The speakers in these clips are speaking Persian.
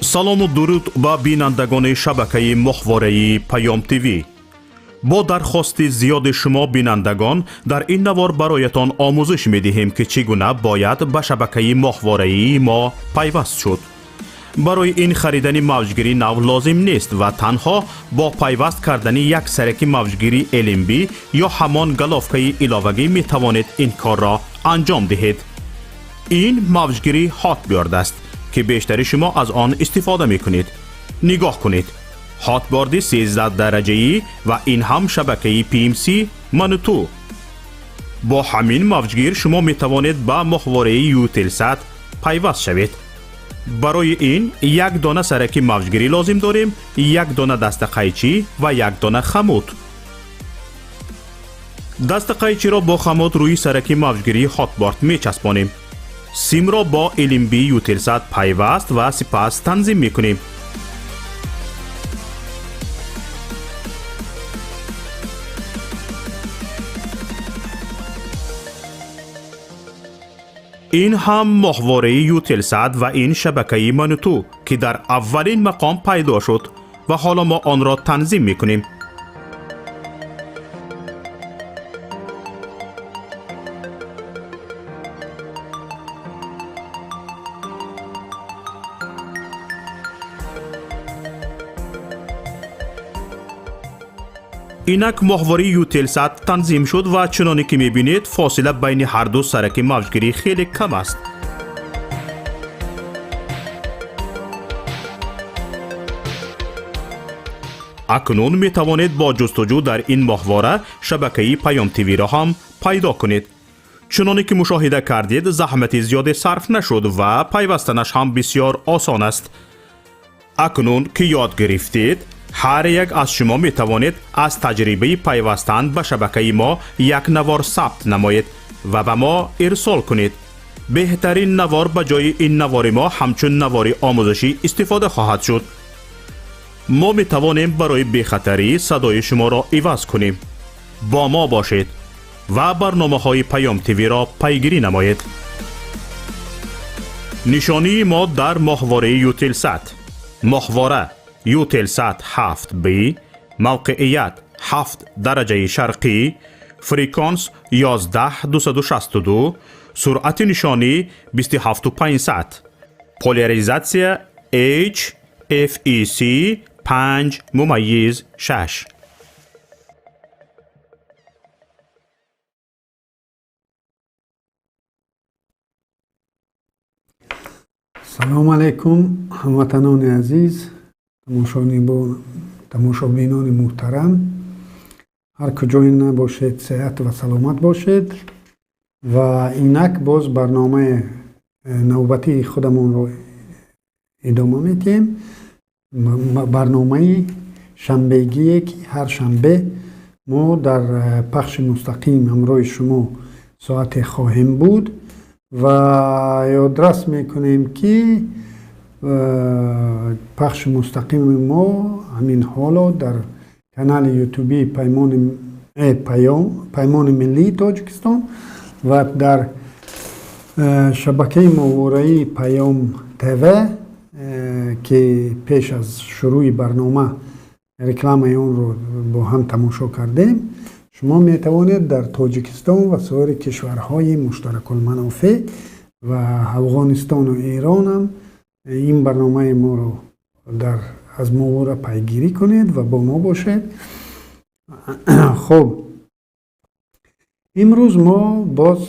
салому дуруд ба бинандагони шабакаи моҳвораи Паём ТВ. бо дархости зиёди шумо бинандагон дар ин навор бароятон омӯзиш медиҳем ки чӣ гуна бояд ба шабакаи моҳвораии мо пайваст шуд. барои ин харидани мавҷгири нав лозим нест ва танҳо бо пайваст кардани як сараки мавҷгири LMB ё ҳамон галовкаи иловагӣ метавонед ин корро анҷом диҳед. ин мавҷгири ҳотбёрд аст ки бештари шумо аз он истифода мекунед. нигоҳ кунед. ҳотборди 13 дараҷаӣ ва ин ҳам шабакаи PMC Manutу. бо ҳамин мавҷгир шумо метавонед ба моҳвораи Eutelsat пайваст шавед. барои ин як дона сараки мавҷгирӣ лозим дорем, як дона дастақайчӣ ва як дона хамут. дастақайчиро бо хамут рӯи сараки мавҷгирии ҳотборд мечаспонем. симро бо LMB Eutelsat пайваст ва сипас танзим мекунем. ин ҳам моҳвораи Eutelsat ва ин шабакаи Manutу ки дар аввалин мақом пайдо шуд ва ҳоло мо онро танзим мекунем. инак моҳвораи Eutelsat танзим шуд ва чуноне ки мебинед фосила байни ҳарду сараки мавҷгирӣ хеле кам аст. акнун метавонед бо ҷустуҷӯ дар ин моҳвора шабакаи Паём ТВ-ро ҳам пайдо кунед. чуноне ки мушоҳида кардед, заҳмати зиёде сарф нашуд ва пайвастанаш ҳам бисёр осон аст. акнун ки ёд гирифтед, ҳар як аз шумо метавонед аз таҷрибаи пайвастан ба шабакаи мо як навор сабт намоед ва ба мо ирсол кунед. беҳтарин навор ба ҷои ин навори мо ҳамчун навори омӯзишӣ истифода хоҳад шуд. мо метавонем барои бехатарӣ садои шуморо иваз кунем. бо мо бошед ва барномаҳои Паём ТВ-ро пайгирӣ намоед. нишонии мо дар моҳвораи Eutelsat. моҳвора Eutelsat 7B، мавқеият 7 дараҷаи шарқӣ، фреконс 11262, суръати нишонӣ 27500, поляризатсия HFEC 5/6. салому алайкум ҳамватанони азиз, тамошобинони муҳтарам, ҳар куҷои набошед сеҳат ва саломат бошед ва инак боз барномаи навбатии худамонро идома медиҳем. барномаи шанбегие ки ҳар шанбе мо дар пахши мустақим ҳамроҳи шумо соате хоҳем буд ва ёдрас мекунем ки пахши мустақими мо ҳамин ҳоло дар канали ютуби паймони миллии Тоҷикистон ва дар шабакаи моҳвораи Паём ТВ ки пеш аз шурӯи барнома рекламаи онро бо ҳам тамошо кардем, шумо метавонед дар Тоҷикистон ва соири кишварҳои муштаракулманофеъ ва Афғонистону Эронам ин барномаи моро аз моҳвора пайгирӣ кунед ва бо мо бошед. хуб, имрӯз мо боз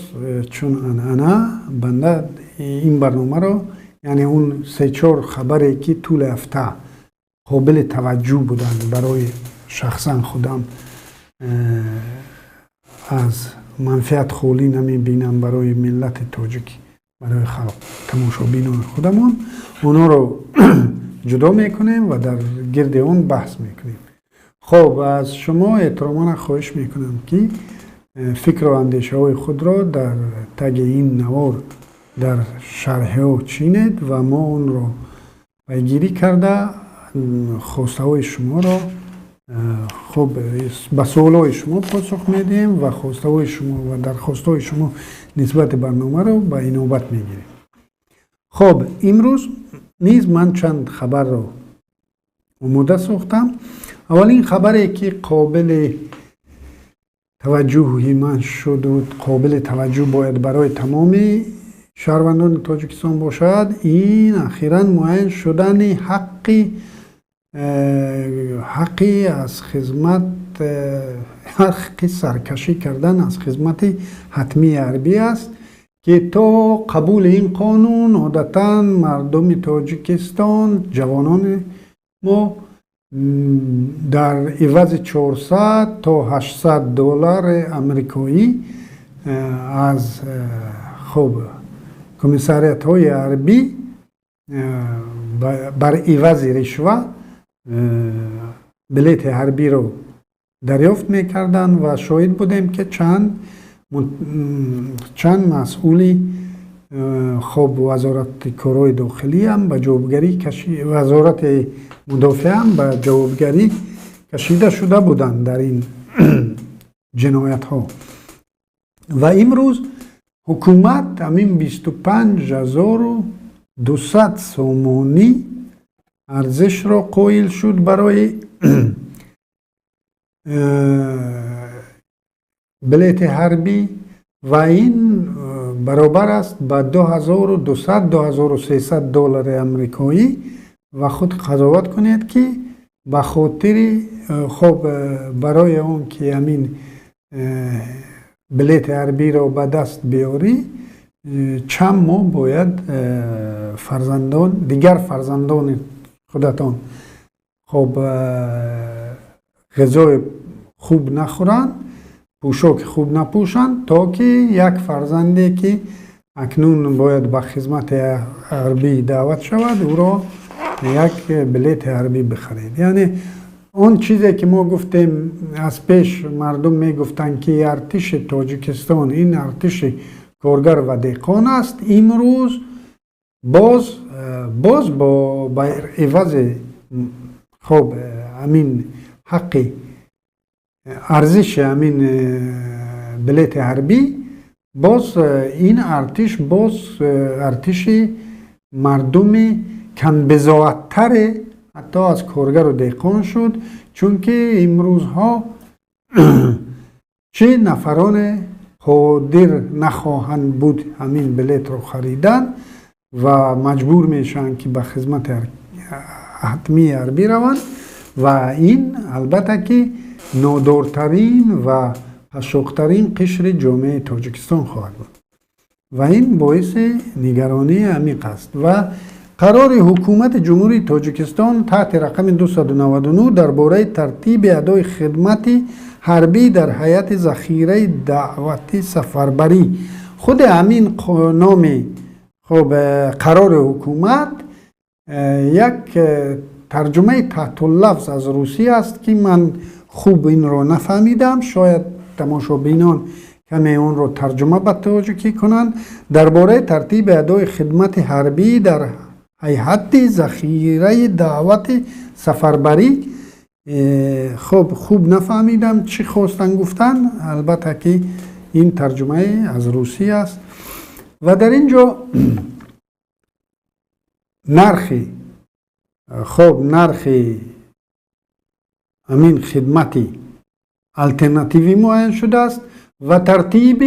чун анъана банда ин барномаро, яъне он 3-4 хабаре ки тӯли ҳафта қобили таваҷҷӯҳ буданд барои шахсан худам аз манфиат холӣ намебинам барои миллати тоҷикӣ, барои халқ тамошобинони худамон, онҳоро ҷудо мекунем ва дар гирди он баҳс мекунем. хуб, аз шумо эҳтиромона хоҳиш мекунам ки фикру андешаҳои худро дар таги ин навор дар шарҳҳо чинед ва мо онро пайгирӣ карда хостаҳои шуморо хуб ба суолҳои шумо посух медиҳем ва хостаҳои шумо ва дархостҳои шумо нисбати барномаро ба инобат мегирем. хуб, имрӯз نیز من چند خبر رو آماده ساختم. اولین خبری که قابل توجهی من شد و قابل توجه باید برای تمام شهروندان تاجیکستان باشد، این اخیراً معین شدن حقی از خدمت، حقی سرکشی کردن از خدمت حتمی حربی است که تا قبول این قانون عادتاً مردم تاجیکستان، جوانان ما در عوض 400 تا 800 دلار آمریکایی از کمیساریات های حربی بر عوض رشوه بلیت حربی رو دریافت میکردن و شاهد بودیم که چند مسئولی وزارت کارهای داخلی هم به جوابگری وزارت مدافع هم به جوابگری کشیده شده بودند در این جنایت ها. و امروز حکومت همین 25,200 سومانی ارزش را قائل شد برای بلیت حربی و این برابر است با 2200-2300 دلار آمریکایی و خود قضاوت کنید که به خاطر برای اون که همین بلیت حربی را به دست بیاری چند ماه باید دیگر فرزندان خودتان غذای خوب نخورند، پوشاک خوب نپوشند، تا که یک فرزندی که اکنون باید به خدمت حربی دعوت شود او را یک بلیت حربی بخرید. یعنی اون چیزی که ما گفتیم از پیش، مردم میگفتن که ارتش تاجیکستان این ارتش کارگر و دهقان است، امروز باز با عوض همین حقی ارزش همین بلیت حربی، باز این ارتش مردم کم بضاعت‌تر حتی از کارگر و دهقان شد، چون که امروزها چه نفران قادر نخواهند بود همین بلیت رو خریدن و مجبور میشن که به خدمت حتمی حربی روند و این البته که نادارترین و حشوقترین قشر جامعه تاجیکستان خواهد بود و این باعث نگرانی عمیق است. و قرار حکومت جمهوری تاجیکستان تحت رقم 299 درباره ترتیب ادای خدمت حربی در هیئت ذخیره دعوت سفربری، خود همین نام قرار حکومت یک ترجمه تحت اللفظ از روسی است که من خوب این رو نفهمیدم، شاید تماشابینان کمی اون رو ترجمه به تاجیکی کنند. درباره ترتیب ادای خدمت حربی در هیئت ذخیره دعوت سفربری، خوب نفهمیدم چی خواستن گفتن، البته که این ترجمه از روسی است. و در اینجا نرخ همین خدمتی الٹرناتیوی معین شده است و ترتیب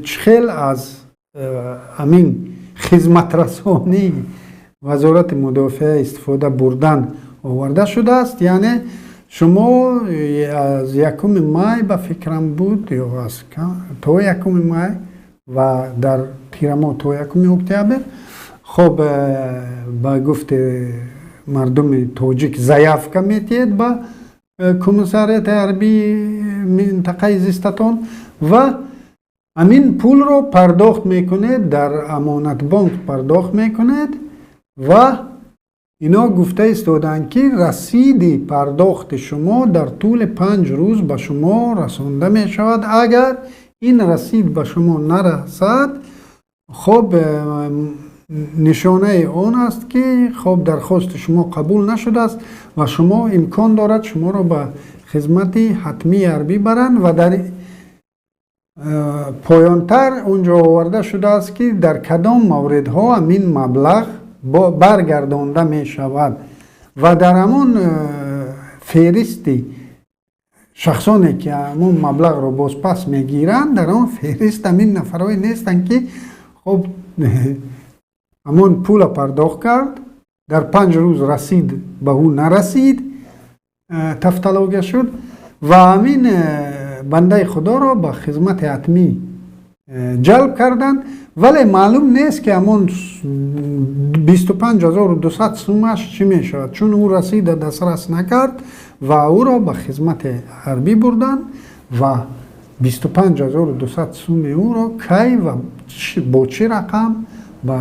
چخل از همین خدمت رسانی وزارت مدافع استفاده بردن آورده شده است. یعنی شما از 1 مای به فکرم بود یا از تا 1 مای و در تیرما تا 1 اکتبر با گفت مردم تاجیک ضیافت میتید با کمیساریات حربی منطقه زیستان و همین پول رو پرداخت میکنید، در امانت بانک پرداخت میکنید و اینا گفته استودن که رسید پرداخت شما در طول 5 روز به شما رسانده می شود. اگر این رسید به شما نرسد نشانه آن است که درخواست شما قبول نشده است و شما امکان دارد شما را به خدمت حتمی حربی برند. و در پایانتر اونجا آورده شده است که در کدام موردها همین مبلغ برگردانده می شود و در همون فهرستی شخصانی که همون مبلغ رو باز پس میگیرن در اون فهرست همین نفرهایی نیستن که خب همون پول پرداخت کرد در 5 روز رسید به اون نرسید تفتالوگه شد و همین بنده خدا رو به خدمت حتمی جلب کردن ولی معلوم نیست که همون 25200 سومش چی می شود چون او رسید دسترس نکرد و او را به خدمت حربی بردن و 25200 سوم او را کی و با چه رقم به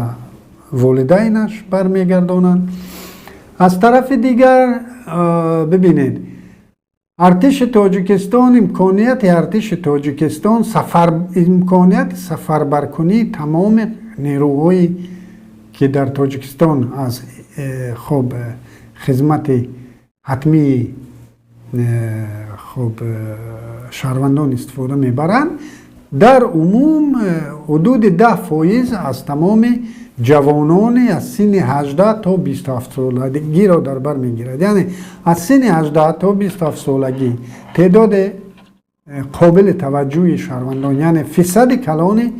والدینش برمیگردانند. از طرف دیگر ببینید ارتش تاجیکستان امکانیت سفربرکنی تمام نیروهایی که در تاجیکستان از خب خدمت حتمی خب شهروندان استفاده میبرند در عموم حدود 10% از تمام جوانان از سن 18 تا 27 سالگی را در بر میگیرد. یعنی از سن 18 تا 27 سالگی تعداد قابل توجهی شهروندان یعنی فیصد کلان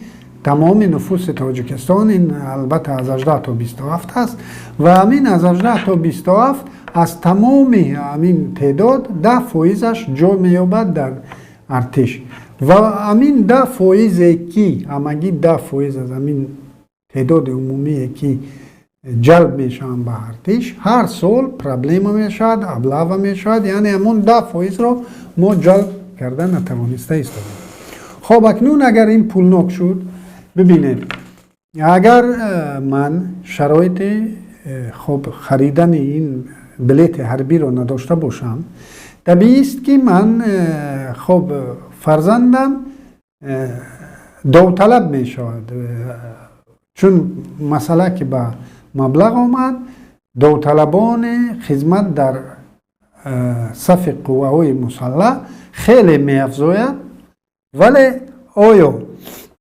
تمام نفوس تاجیکستان این البته از 18 تا 27 است و همین از 18 تا 27 از تمام همین تعداد 10%ش جا میابد در ارتش و همین 10% که همگی 10% از همین تعداد عمومی که جلب میشن به ارتش هر سال پرابلم میشد ابلاغ میشد یعنی همون 10% رو ما جلب کردن نتوانسته ایستادیم. خب اکنون اگر این پولناک شد ببینید اگر من شرایط خب خریدن این بلیت حربی رو نداشته باشم طبیعی است که من خب فرزندم داوطلب می شود چون مسئله که به مبلغ آمد داوطلبان خدمت در صف قوه‌های مسلح خیلی می افزاید ولی آیا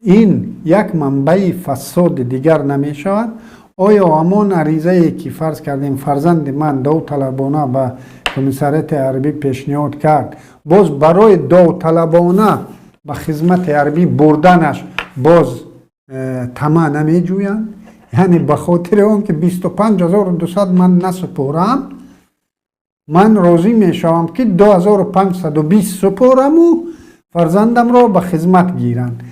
این یک منبع فساد دیگر نمی شود؟ آیا همان عریضه‌ای که فرض کردیم فرزند من داوطلبانه به کمیسریت حربی پیشنهاد کرد باز برای داوطلبانه به خدمت حربی بردنش باز طمع نمی جویند یعنی به خاطر اون که 25200 من نسپارم من راضی می شوم که 2520 سپارم و فرزندم را به خدمت گیرند.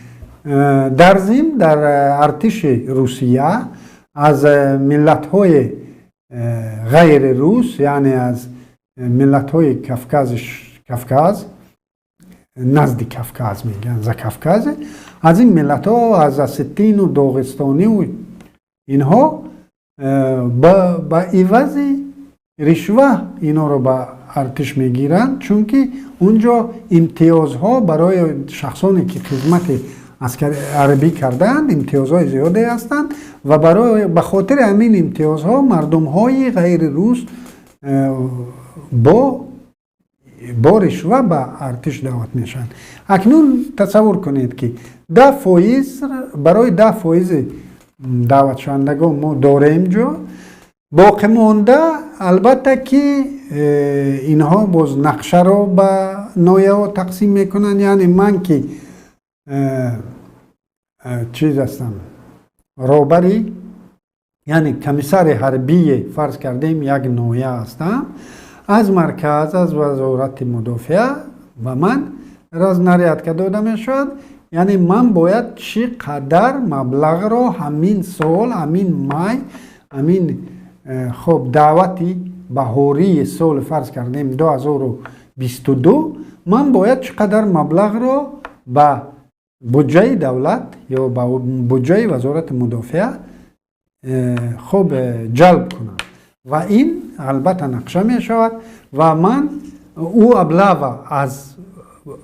در ضمن در ارتش روسیه از ملت‌های غیر روس یعنی از ملت‌های کافکاز نزد کافکاز میگن زکافکاز از این ملت‌ها از اسیتین و داغستانی و اینها با عوض رشوه اینا رو به ارتش میگیرند چون که اونجا امتیازها برای شخصانی که خدمت عسکر عربی کردند امتیازهای زیاده هستند و به خاطر همین امتیازها مردم‌های غیر روس با رشوه به ارتش دعوت میشن. اکنون تصور کنید که 10% برای 10% دعوت شوندگان ما داریم جا باقی مانده البته که اینها باز نقشه رو به نایه ها تقسیم میکنن یعنی من که چیز هستم رابری یعنی کمیسر حربی فرض کردیم یک نایه هستم از مرکز از وزارت مدافع و من راز نریاد که داده می شد یعنی من باید چقدر مبلغ را همین سال همین مای همین خب دعوتی بهاری سال فرض کردیم 2022 من باید چقدر مبلغ را به بودجه دولت یا به بودجه وزارت مدافع خب جلب کنم و این البته نقشه می شود و من او ابلاغ از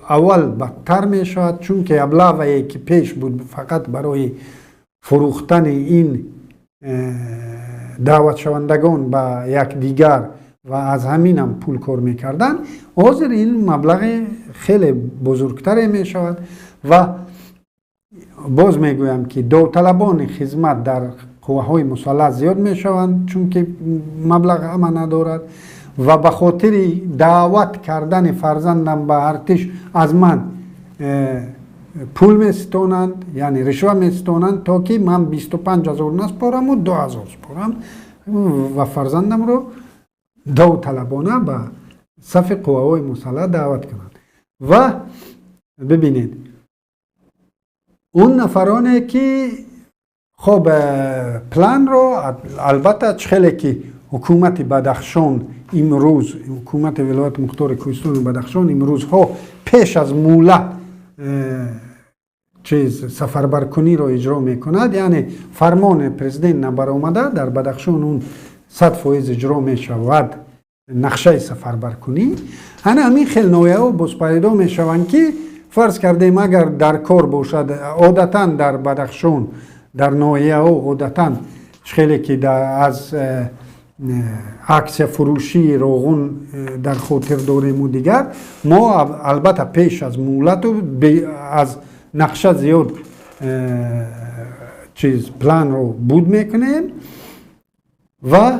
اول بدتر می شود چون که ابلاغی که پیش بود فقط برای فروختن این دعوت شوندگان به یک دیگر و از همین هم پول کار می کردن حاضر این مبلغ خیلی بزرگتر می شود و باز می گویم که داوطلبان خدمت در قوه های مسلح زیاد می شوند چون که مبلغ همه ندارد و به خاطر دعوت کردن فرزندم به ارتش از من پول می ستونند، یعنی رشوه می ستونند تا که من 25,000 نسپارم و 2,000 سپارم و فرزندم رو داوطلبانه به صف قوه های مسلح دعوت کنند. و ببینید اون نفرانی که خب پلان رو البته خیلی که حکومت بدخشان امروز، حکومت ولایت مختار کوهستان بدخشان امروز ها پیش از مولت سفربرکنی رو اجرا میکند، یعنی فرمان پرزیدنت نبر آمده در بدخشان اون 100% اجرا می شود نقشه سفربرکنی. همین خیلی نوعه ها باز پیدا می شوند که فرض کردیم اگر در کار باشد عادتا در بدخشان در نوعه ها عادتا خیلی که از عکس فروشی روغن در خاطر داریم و دیگر ما البته پیش از مولت و از نقشه زیاد پلان رو بود میکنیم و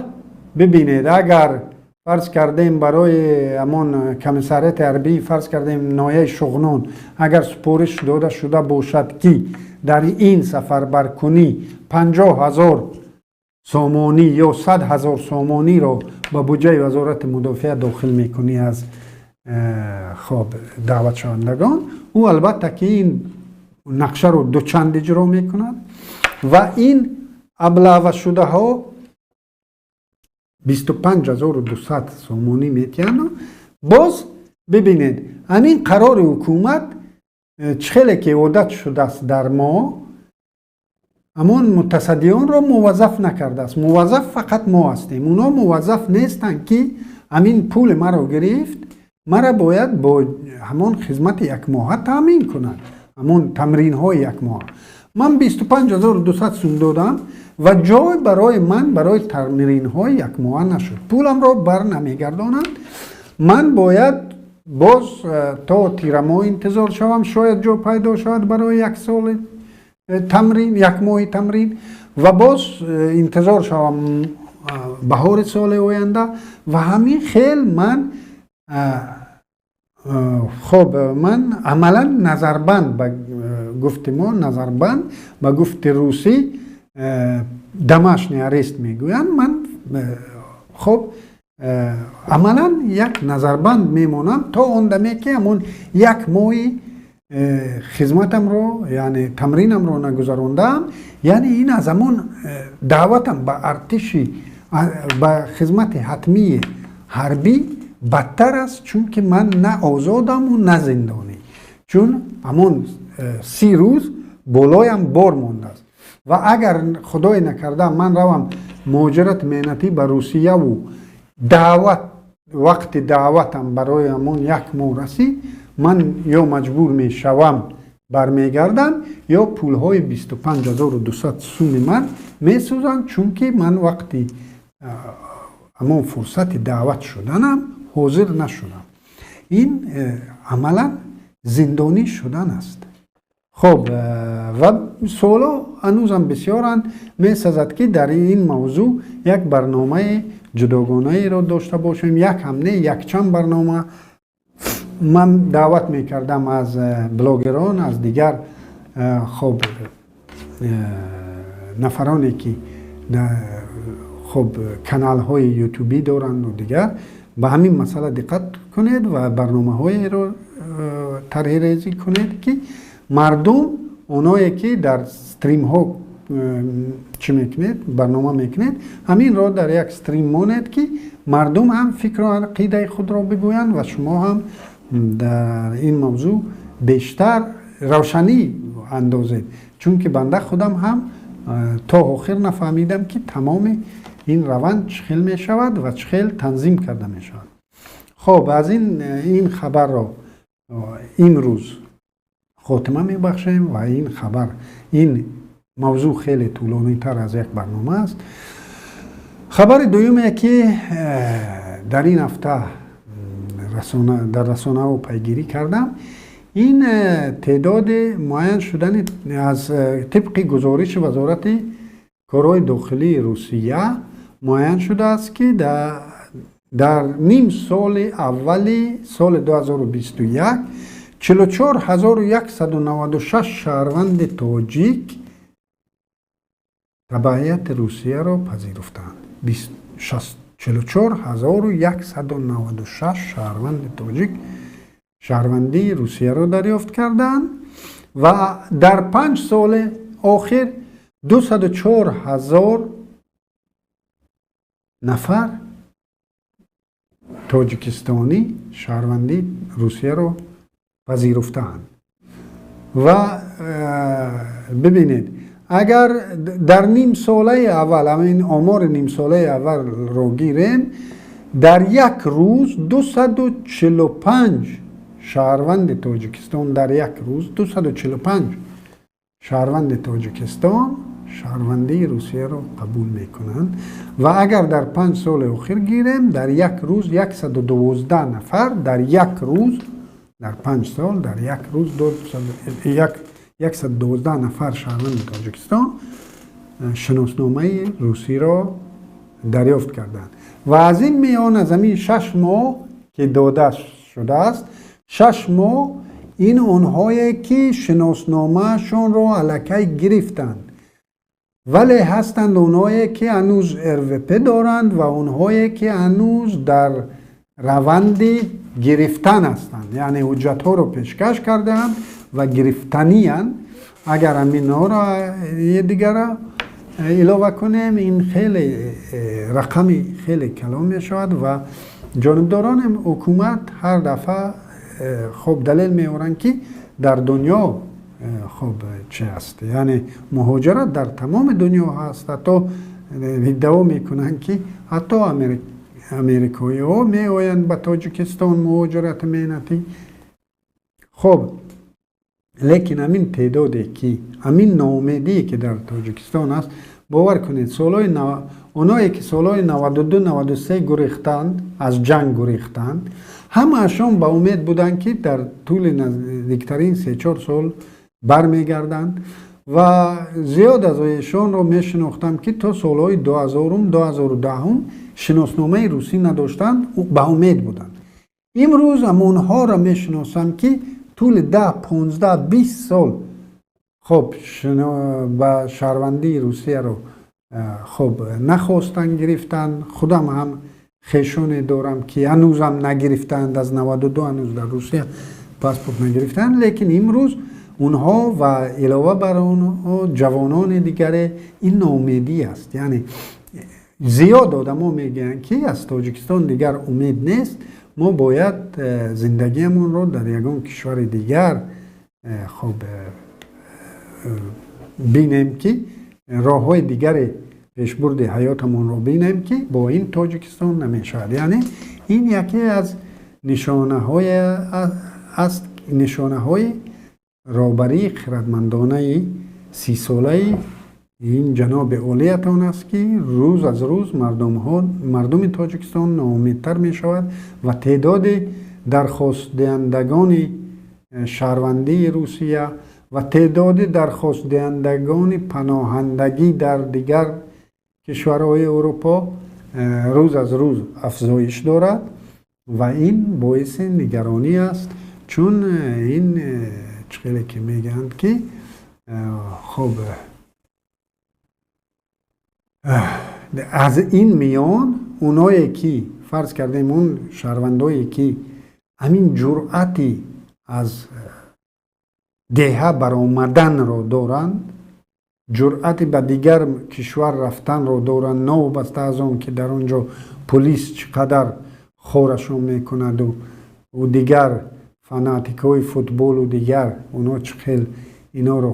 ببینید اگر فرض کردیم برای همان کمیسریت حربی فرض کردیم نایه شغنان اگر سپارش داده شده باشد که در این سفربرکنی 50,000 سامانی یا 100,000 سامانی رو به بودجه وزارت مدافعه داخل میکنی از خب دعوت شوندگان، او البته که این نقشه رو دوچند اجرا میکند و این ابلاغ شده ها 25,200 سامانی میتیند. باز ببینید همین قرار حکومت خیلی که عادت شده است در ما امان متصدیان را موظف نکرده است. موظف فقط ما هستیم، اونا موظف نیستند که همین پول ما را گرفت مرا باید با همان خدمت یک ماه تامین کنند، همون تمرین های یک ماه. من 25,200 سوم دادم و جای برای من برای تمرین های یک ماه نشد، پولم را بر نمیگردانند. من باید باز تا تیر ماه انتظار شوم، شاید جا پیدا شود برای یک سال تمرین، یک ماه تمرین و باز انتظار شوم بهار سال آینده و همین خیل من خب من عملا نظربند به گفت ما نظربند به گفت روسی دمشنی اریست میگویند. من خب عملا یک نظربند میمونم تا اون دمی که همون یک ماهی خدمتم رو یعنی تمرینم رو نگذراندم، یعنی این از همون دعوتم به ارتشی به خدمت حتمی حربی بدتر است، چون که من نه آزادم و نه زندانی، چون همون 30 روز بالایم بار مونده است و اگر خدای نکرده من روم مهاجرت مهنتی به روسیه و دعوت وقت دعوتم برای همون یک ماه رسید، من یا مجبور می شوم برمیگردم یا پولهای 25,200 سوم من می سوزن، چون که من وقتی همون فرصت دعوت شدنم حاضر نشدم. این عملا زندانی شدن است. خب و سوالا هنوزم بسیارند، می سازد که در این موضوع یک برنامه جداگانه را داشته باشیم، یک هم نه یک چند برنامه. من دعوت می کردم از بلاگران، از دیگر خب نفرانی که خب کانال های یوتیوبی دارند و دیگر به همین مسئله دقت کنید و برنامه های رو طرح ریزی کنید که مردم اونایی که در استریم ها چی میکنید برنامه میکنید همین را در یک استریم مانید که مردم هم فکر و عقیده خود را بگویند و شما هم در این موضوع بیشتر روشنی اندازید، چون که بنده خودم هم تا آخر نفهمیدم که تمام این روند چخیل می شود و چخیل تنظیم کرده می شود. خب از این خبر را امروز خاتمه می بخشیم و این خبر این موضوع خیلی طولانی تر از یک برنامه است. خبر دومی که در این هفته در رسانه ها پیگیری کردم، این تعداد معین شدن از طبق گزارش وزارت کارهای داخلی روسیه معین شده است که در نیم سال اولی سال 2021 44196 شهروند تاجیک تبعیت روسیه را پذیرفتند. 44196 شهروند تاجیک شهروندی روسیه را دریافت کردند و در 5 سال آخر 204,000 نفر تاجیکستانی شهروندی روسیه را پذیرفتند. و ببینید اگر در نیم ساله اول، همین آمار نیم ساله اول رو گیریم، در یک روز 245 شهروند تاجیکستان در یک روز 245 شهروند تاجیکستان شهروندی روسیه رو قبول میکنند و اگر در 5 سال اخیر گیریم در یک روز 112 نفر در یک روز در 5 سال در یک روز 112 نفر شهروند تاجیکستان شناسنامه روسی را دریافت کردند و از این میان از همین 6 ماه که داده شده است 6 ماه این اونهایی که شناسنامه شون را الکی گرفتند ولی هستند اونهایی که هنوز RVP دارند و اونهایی که هنوز در روند گرفتن هستند، یعنی حجت ها رو پیشکش کردند و گرفتنی هستند. اگر همین ها را یه دیگر علاوه کنیم این خیلی رقمی خیلی کلان می شود و جانبداران حکومت هر دفعه خب دلیل می آورند که در دنیا خب چه هست، یعنی مهاجرت در تمام دنیا هست. حتی ادعا میکنن که حتی امریکایی ها می آیند به تاجیکستان مهاجرت مهنتی. خب لیکن همین تعدادی که همین ناامیدی که در تاجیکستان است، باور کنید اونایی که سالهای 92-93 گریختند، از جنگ گریختند، همه اشون با امید بودند که در طول نزدیکترین 3-4 سال برمیگردند و زیاد از ایشان رو میشناختم که تا سالهای 2010 شناسنامه روسی نداشتند و با امید بودند. امروز هم اونها را میشناسم که طول 10-15-20 سال خب با شهروندی روسیه رو خب نخواستن گرفتن. خودم هم خیشون دارم که هنوز هم نگرفتند، از 92 هنوز در روسیه پاسپورت نگرفتن، لیکن امروز اونها و علاوه بر اونها جوانان دیگر این ناامیدی است. یعنی زیاد آدم ها میگن که از تاجیکستان دیگر امید نیست، ما باید زندگیمون رو در یگان کشور دیگر خب بینیم که راه های دیگر پیشبرد حیاتمون رو بینیم که با این تاجیکستان نمیشود. یعنی این یکی از نشانه های رهبری خردمندانه 30 ساله این جناب اولیتان است که روز از روز مردم تاجیکستان ناامیدتر می شود و تعداد درخواست دهندگان شهروندی روسیه و تعداد درخواست دهندگان پناهندگی در دیگر کشورهای اروپا روز از روز افزایش دارد و این باعث نگرانی است، چون این چیزی که میگن که خب از این میان اونایی که فرض کردیم اون شهروندایی که همین جرأتی از دهه برآمدن رو دارند، جرأتی به دیگر کشور رفتن رو دارند، نوبسته از اون که در اونجا پلیس چقدر خورشون میکند و دیگر فناتیکای فوتبال و دیگر اونا چخیل اینا رو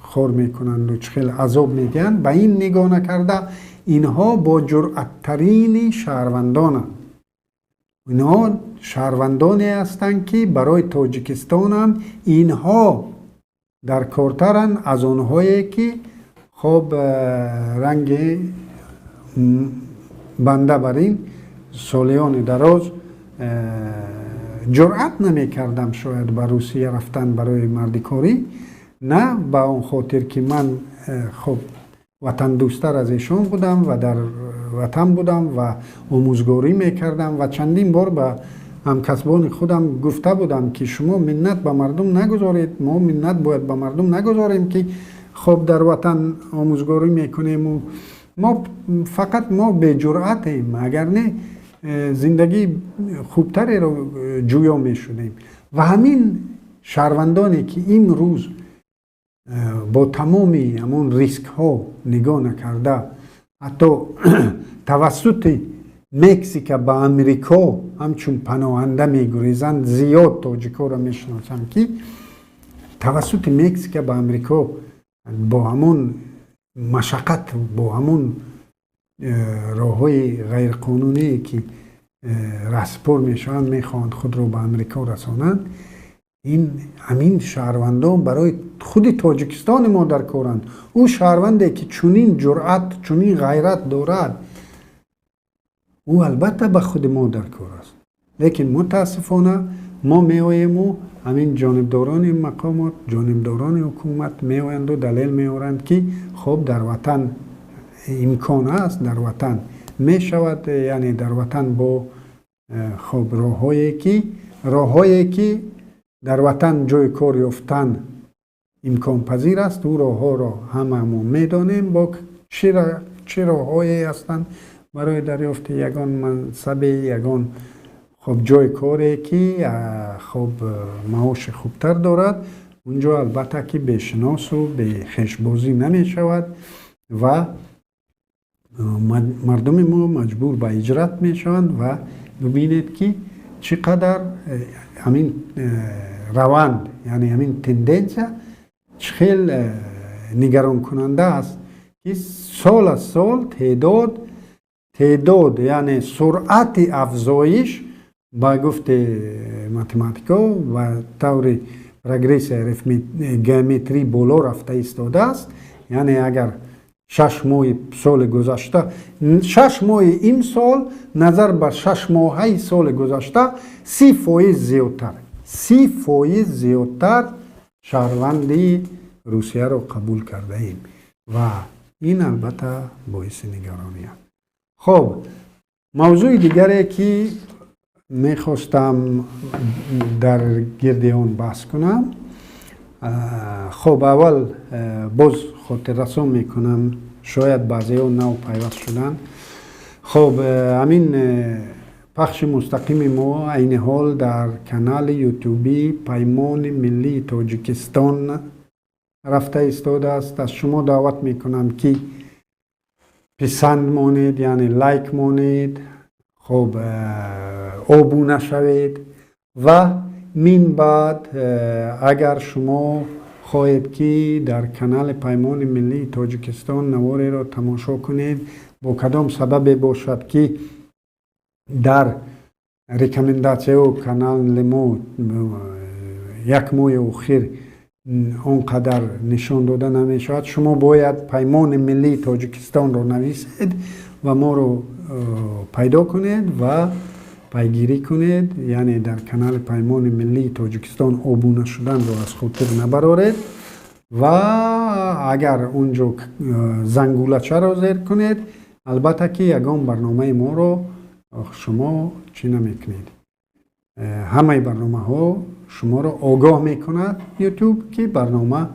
خور میکنند و چخیل عذاب میگن، به این نگاه نکرده اینها با جرأت‌ترین شهروندان، اینها شهروندانی هستند که برای تاجیکستان هم اینها در کارترن از اونهایی که خب رنگ بنده بر این سالیان دراز جرأت نمی کردم شاید به روسیه رفتن برای مردکاری، نه با اون خاطر که من خب وطن دوستر از ایشان بودم و در وطن بودم و آموزگاری میکردم و چندین بار به همکسبان خودم گفته بودم که شما منت به مردم نگذارید، ما منت باید به مردم نگذاریم که خب در وطن آموزگاری میکنیم و ما به جرأتیم، اگر نه زندگی خوبتری رو جویا میشدیم. و همین شهروندانی که این روز با تمامی همون ریسک ها نگاه نکرده، حتی توسط مکزیک به امریکا همچون پناهنده میگریزند، زیاد تاجیکا را میشناسم که توسط مکزیک به امریکا با همون مشقت، با همون راه های غیر قانونی که رسپور میشوند میخواهند خود رو به امریکا رسانند. همین شهروندان برای خود تاجیکستان ما در کارند. او شهرونده که چنین جرأت، چنین غیرت دارد، او البته به خود ما در کار است. لیکن متاسفانه ما میآییم و همین جانبداران مقامات، جانبداران حکومت میآیند و دلیل میآورند که خب در وطن امکان است، در وطن میشود، یعنی در وطن با خب راههایی که در وطن جای کار یافتن امکان پذیر است. او راه ها را هممون میدانیم با چه راههایی هستند برای دریافت یگان منصب، یگان خب جای کاری که خب معاش خوبتر دارد. اونجا البته که به شناس و به خشبازی نمی شود و مردم ما مجبور به هجرت می شوند. و ببینید که چقدر همین روند، یعنی همین تندنس خیلی نگران کننده است که سال از سال تعداد یعنی سرعت افزایش با گفت ماتماتیکا و طور پروگرس گئومتری بالا رفته ایستاده است. یعنی اگر 6 ماه سال گذشته، 6 ماه این سال نظر به 6 ماه سال گذشته 30% زیادتر، 30% زیادتر شهروندی روسیه رو قبول کرده ایم و این البته باعث نگرانی است. خب موضوع دیگری که میخواستم در گرد اون بحث کنم، خب اول باز خاطر رسان میکنم، شاید بعضی ها نو پیوست شدن. خب همین پخش مستقیم ما این حال در کانال یوتیوبی پیمان ملی تاجیکستان رفته ایستاده است. از شما دعوت میکنم که پسند مانید، یعنی لایک مانید، خب آبونه شوید و من بعد اگر شما خواهید که در کانال پیمان ملی تاجیکستان نواری را تماشا کنید، با کدام سبب باشد که در ریکامنداسی و کانال ما یک ماه اخیر اونقدر نشان داده نمی شود، شما باید پیمان ملی تاجیکستان رو نویسید و ما رو پیدا کنید و پیگیری کنید. یعنی در کانال پیمان ملی تاجیکستان آبونه شدن رو از خاطر نبرارید و اگر اونجا زنگولچه را زیر کنید، البته که یگان برنامه ما رو شما چی نمیکنید، همه برنامه ها شما رو آگاه میکند یوتیوب که برنامه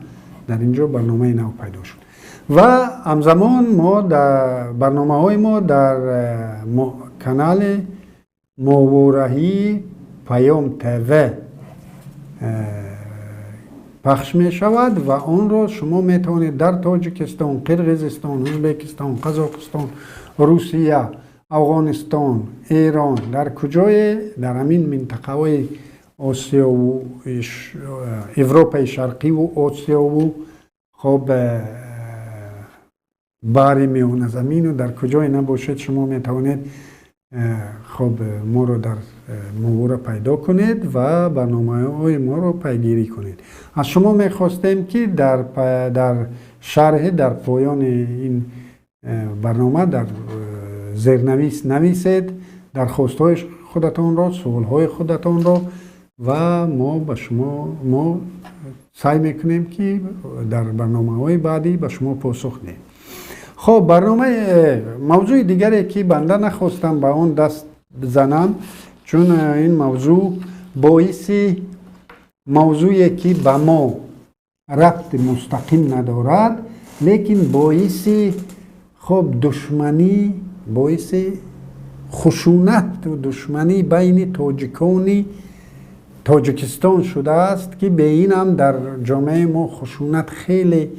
در اینجا برنامه نو پیدا شد. و همزمان ما در برنامه های ما در کانال ماورایی پیام تیوی پخش می شود و آن را شما می توانید در تاجیکستان، قرقیزستان، ازبکستان، قزاقستان، روسیه، افغانستان، ایران، در کجای در همین منطقه های آسیا و اروپای شرقی و آسیا و خب باری میان زمین و در کجای نباشد شما می توانید خب ما رو در ماورا پیدا کنید و برنامه های ما رو پیگیری کنید. از شما می خواستیم که در شرح در پایان این برنامه در زیرنویس نویسید درخواست های خودتان را، سوال های خودتان را و ما به شما سعی میکنیم که در برنامه های بعدی به شما پاسخ دهیم. خب برنامه موضوع دیگری که بنده نخواستم به اون دست بزنم، چون این موضوع باعث موضوعی که به ما ربط مستقیم ندارد، لیکن باعث خب دشمنی، باعث خشونت و دشمنی بین تاجیکستان شده است که به این هم در جامعه ما خشونت خیلی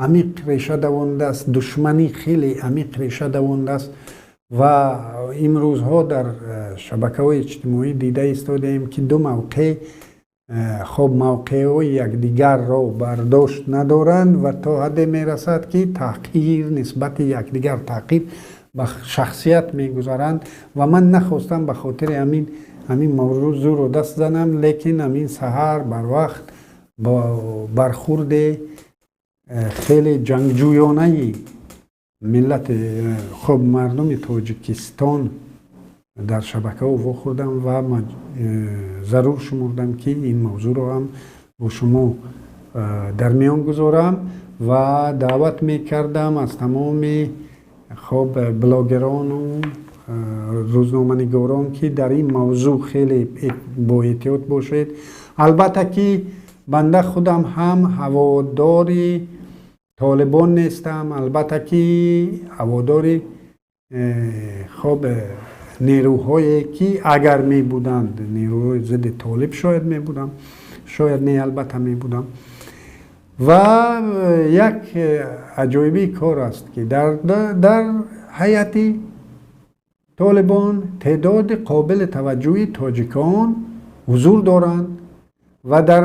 عمیق ریشه دوانده است، دشمنی خیلی عمیق ریشه دوانده است و امروزها در شبکه‌های اجتماعی دیده ایستادیم که دو موقع خب موقع‌های یکدیگر را برداشت ندارند و تا حد میرسد که تحقیر نسبت یکدیگر تحقیر به شخصیت میگذارند و من نخواستم به خاطر همین موضوع رو دست زنم، لیکن همین سحر بر وقت با برخورد خیلی جنگجویانه ملت خب مردم تاجیکستان در شبکه ها خوردم و ضرور شمردم که این موضوع رو هم با شما در میان گذارم و دعوت میکردم از تمام خب بلاگران و روزنامه‌نگاران که در این موضوع خیلی با احتیاط باشید. البته که بنده خودم هم هوادار طالبان نیستم، البته که هوادار خب نیروهایی که اگر می بودند نیروهای ضد طالب شاید می بودم، شاید نه البته می بودم. و یک عجایبی کار است که در هیئت طالبان تعداد قابل توجهی تاجیکان حضور دارند و در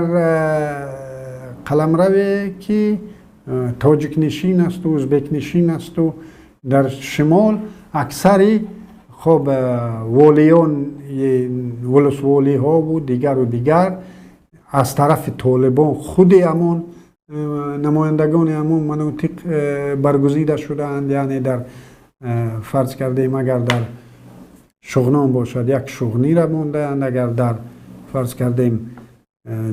قلمرو که تاجیک نشین است و ازبک نشین است و در شمال اکثری خب والیان ولسوالی ها و دیگر از طرف طالبان خود همون نمایندگان همون مناطق برگزیده شدند. یعنی در فرض کردیم اگر در شغنان باشد یک شغنی را موندند، اگر در فرض کردیم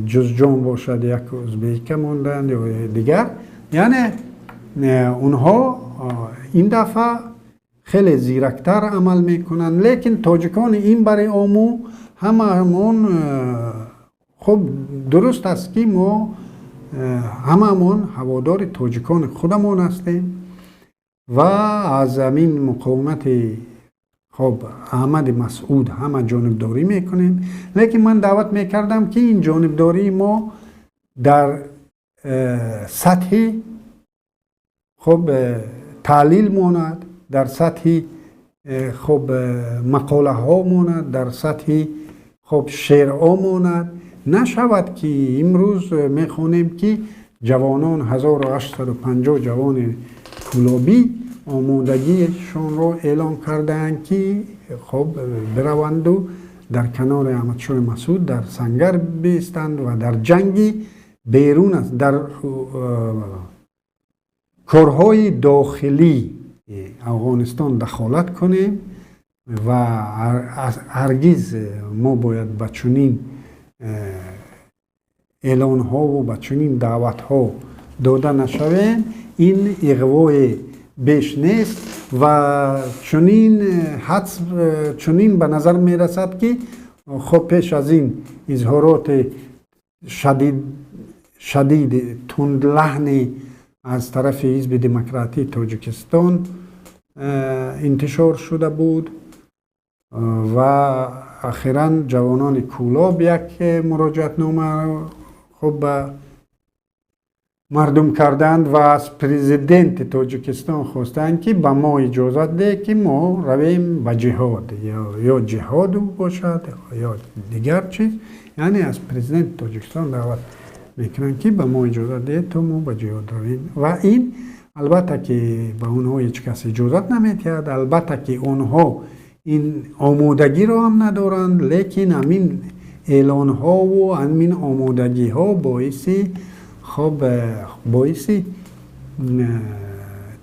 جزجان باشد یک ازبک موندند یا دیگر. یعنی اونها این دفعه خیلی زیرکتر عمل میکنن، لیکن تاجیکان این برای آمو همون خب درست است که ما هممون هوادار تاجیکان خودمون هستیم و از همین مقاومت خب احمد مسعود همه جانبداری میکنیم، لیکن من دعوت میکردم که این جانبداری ما در سطح خب تعلیل ماند، در سطح خب مقاله ها ماند، در سطح خب شعرها ماند. نشود که امروز میخونیم که جوانان 1850 جوان کولابی آمادگیشون رو اعلام کردند که خب بروند و در کنار احمدشاه مسعود در سنگر بیستند و در جنگی بیرون است، در کارهای داخلی افغانستان دخالت کنیم و هرگز ما باید به چنین اعلان ها و به چنین دعوت ها داده نشویم. این اغوای بیش نیست و چنین به نظر می رسد که خب پیش از این اظهارات شدید تندلحنی از طرف حزب دموکراتی تاجیکستان انتشار شده بود و اخیراً جوانان کولاب یک مراجعتنامه خب به مردم کردند و از پرزیدنت تاجیکستان خواستند که به ما اجازت ده که ما رویم به جهاد، یا جهاد باشد یا دیگر چیز. یعنی از پرزیدنت تاجیکستان دعوت میکنن که به ما اجازت ده تا ما به جهاد رویم و این البته که به اونها هیچ کس اجازت نمیتید، البته که اونها این آمادگی رو هم ندارند، لیکن همین اعلان ها و همین آمادگی ها باعث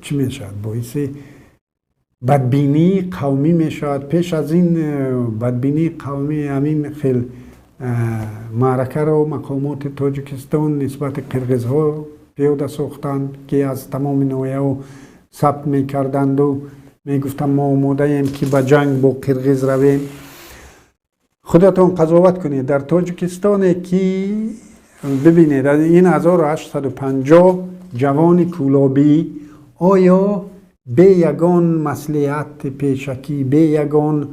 چی میشد؟ باعث بدبینی قومی میشد. پیش از این بدبینی قومی همین خیلی معرکه رو مقامات تاجیکستان نسبت قرقیزها پیاده ساختند که از تمام ناحیه و ثبت میکردند و میگفتم ما آماده ایم که به جنگ با قرقیز رویم. خودتون قضاوت کنید در تاجیکستان که ببینید این 1850 جوان کولابی آیا به یگان مصلحت پیشکی، به یگان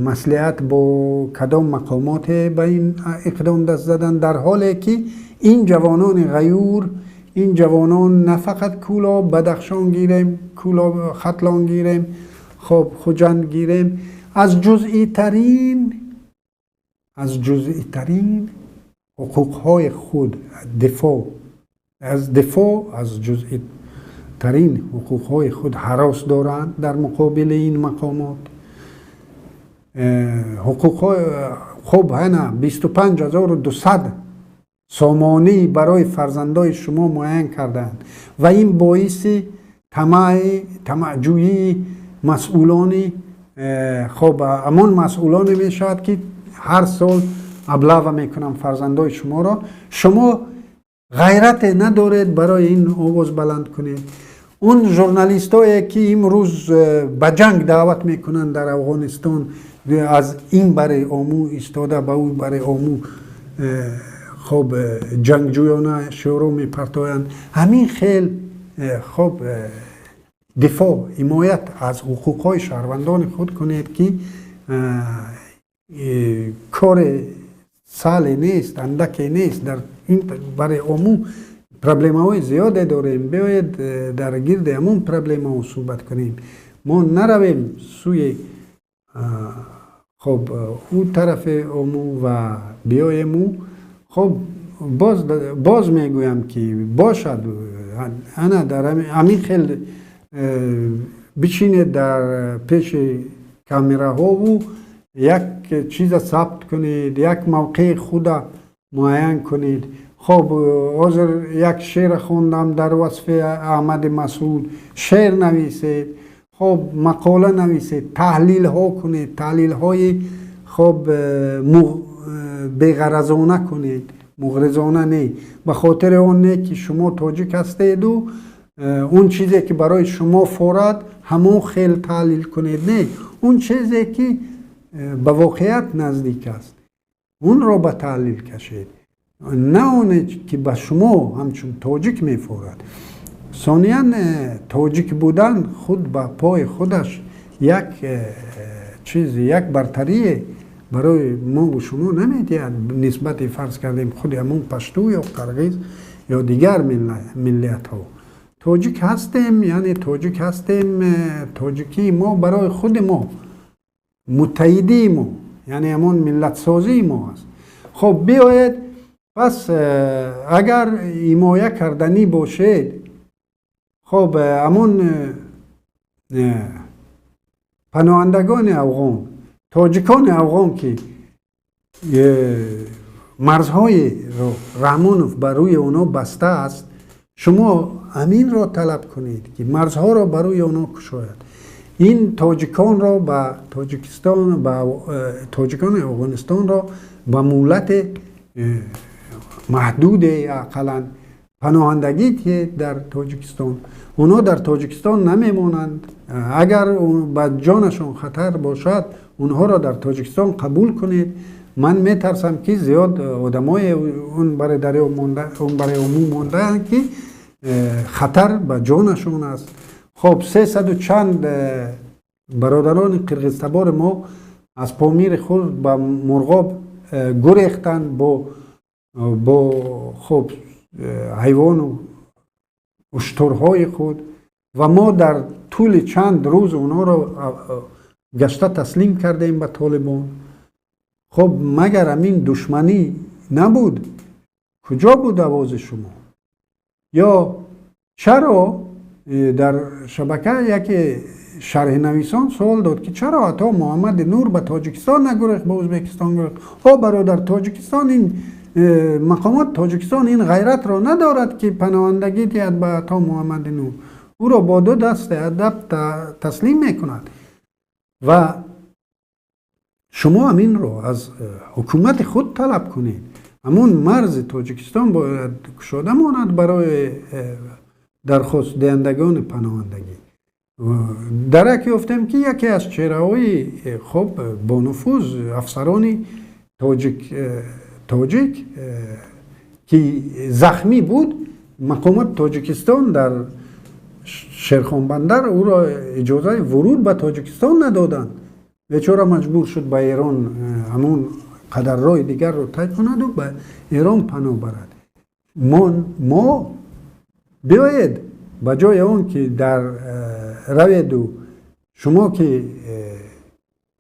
مصلحت با کدام مقامات به این اقدام دست زدن، در حالی که این جوانان غیور، این جوانان نه فقط کولاب بدخشان گیریم، کولاب ختلان گیریم، خب خوجند گیریم، از جزئی ترین حقوقهای خود دفاع از جزئی ترین حقوقهای خود هراس دارند در مقابل این مقامات. حقوقهای خب هنه 25,200 سامانی برای فرزندای شما معین کردند و این باعث طمعجویی مسئولانی، خب امان مسئولانی می شود که هر سال ابلاغ میکنم فرزندای شما را، شما غیرت ندارید برای این آواز بلند کنید. اون ژورنالیست هایی که امروز به جنگ دعوت میکنن در افغانستان، از این برای آمو ایستاده به اون برای آمو خب جنگجویانه شروع میپرتاین، همین خیل خب دفاع حمایت از حقوقهای شهروندان خود کنید که کار سال نیست، اندکی نیست. در این برای عموم پرابلم های زیاده داریم، بیاید در گرد همون پرابلم ها صحبت کنیم، ما نرویم سوی خب اون طرف عموم و بیایم. خب باز میگویم که باشد انا در همین خیل بچینید در پیش کامراها و یک چیز ثبت کنید، یک موقع خود معین کنید. خب حاضر یک شعر خوندم در وصف احمد مسعود، شعر نویسید، خب مقاله نویسید، تحلیل ها کنید، تحلیل های خب بی‌غرضانه کنید، مغرضانه نه، به خاطر اون نه که شما تاجیک هستید و اون چیزی که برای شما فورد همون خیل تحلیل کنید، نه اون چیزی که به واقعیت نزدیک است اون را به تحلیل کشید، نه اون که به شما همچون تاجیک میفورد. ثانیاً تاجیک بودن خود به پای خودش یک چیز، یک برتری برای ما و شما نمیدید نسبت فرض کردیم خود همون پشتو یا قرقیز یا دیگر ملیت ها. تاجیک هستیم، یعنی تاجیک هستیم، تاجیکی ما برای خود ما، متحدی ما، یعنی همون ملت سازی ما هست. خب بیاید پس اگر حمایه کردنی باشید، خب همون پناهندگان افغان، تاجیکان افغان که مرزهای رحمانوف بر روی اونا بسته است، شما همین را طلب کنید که مرزها را بر روی اونا کشاید. این تاجیکان را به تاجیکستان، به تاجیکان افغانستان را به مولت محدود اقلا پناهندگی که در تاجیکستان، اونا در تاجیکستان نمیمانند. اگر به جانشان خطر باشد اونها را در تاجیکستان قبول کنید. من میترسم که زیاد آدمای اون برای دریا مونده، اون برای عموم مونده که خطر به جانشون است. خب 300 و چند برادران قرقیزتبار ما از پامیر خود به مرغاب گریختن با خب حیوان و اشترهای خود و ما در طول چند روز اونا رو گشته تسلیم کردیم به طالبان. خب مگر همین دشمنی نبود؟ کجا بود آواز شما؟ یا چرا در شبکه یک شرح نویسان سوال داد که چرا حتی محمد نور به تاجیکستان نگریخت، به ازبکستان گریخت؟ ها برادر، تاجیکستان این مقامات تاجیکستان این غیرت را ندارد که پناهندگی دهد به عطا محمد نور، او را با دو دست ادب تسلیم میکند. و شما همین را از حکومت خود طلب کنید. همون مرز تاجیکستان باید کشاده ماند برای درخواست دهندگان پناهندگی. درک یافتم که یکی از چهره‌های خب با نفوذ افسران تاجیک که زخمی بود، مقامات تاجیکستان در شیرخان بندر او را اجازه ورود به تاجیکستان ندادند. بیچاره مجبور شد به ایران همون قدر راه دیگر رو طی کند و به ایران پناه برد. ما بیاید به جای اون که در روید و شما که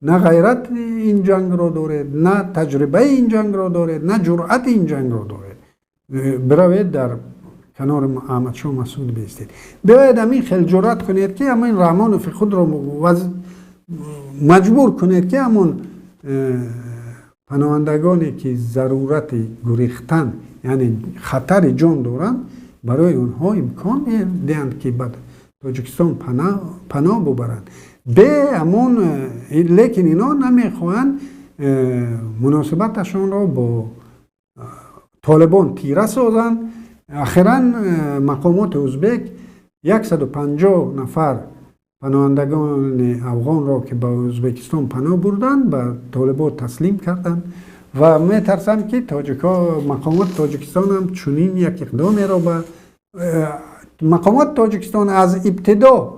نه غیرت این جنگ رو دارید، نه تجربه این جنگ رو دارید، نه جرأت این جنگ رو دارید، بروید در کنار احمد شاه مسعود بیستید. بیاید همین خیلی جرأت کنید که همین رحمانوف خود رو مجبور کنید که همون پناهندگانی که ضرورت گریختن یعنی خطر جان دارند برای اونها امکان دهند که بعد تاجیکستان پناه ببرند. به همون لیکن اینا نمیخواهند مناسبتشان را با طالبان تیره سازند. اخیراً مقامات ازبک 150 نفر پناهندگان افغان را که به ازبکستان پناه بردند به طالبان تسلیم کردند و میترسم که مقامات تاجیکستان هم چنین یک اقدامی را به مقامات تاجیکستان از ابتدا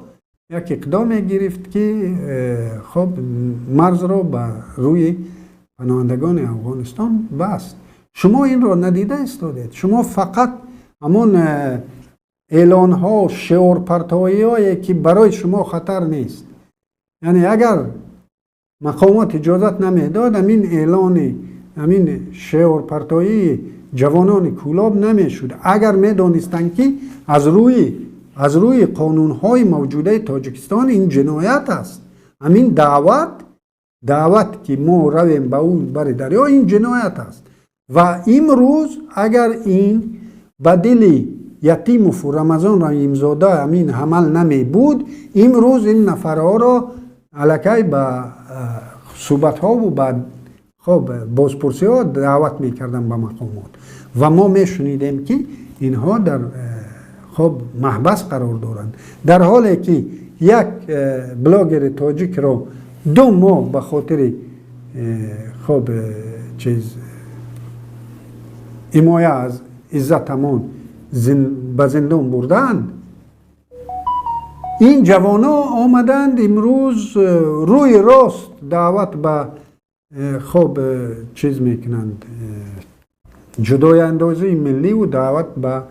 یک اقدام گرفت که خب مرز را به روی پناهندگان افغانستان بست. شما این را ندیده استادید. شما فقط همون اعلان ها شعار پرتایی هایی که برای شما خطر نیست، یعنی اگر مقامات اجازت نمیداد همین اعلان همین شعار پرتایی جوانان کولاب نمیشد. اگر میدانستند که از روی قانون های موجوده تاجیکستان این جنایت است، همین دعوت که ما رویم به اون بر دریا این جنایت است و امروز اگر این بدل یتیم و رمضان رحیمزاده همین حمل نمی بود، امروز این نفرها را الکی به صحبت ها و بعد خب بازپرسی ها دعوت میکردن به مقامات و ما میشنیدیم که اینها در خب محبس قرار دارند، در حالی که یک بلاگر تاجیک را 2 ماه به خاطر خب حمایه از عزت امان به زندان بردند. این جوانا آمدند امروز روی راست دعوت به خب میکنند جدای اندازه ملی و دعوت به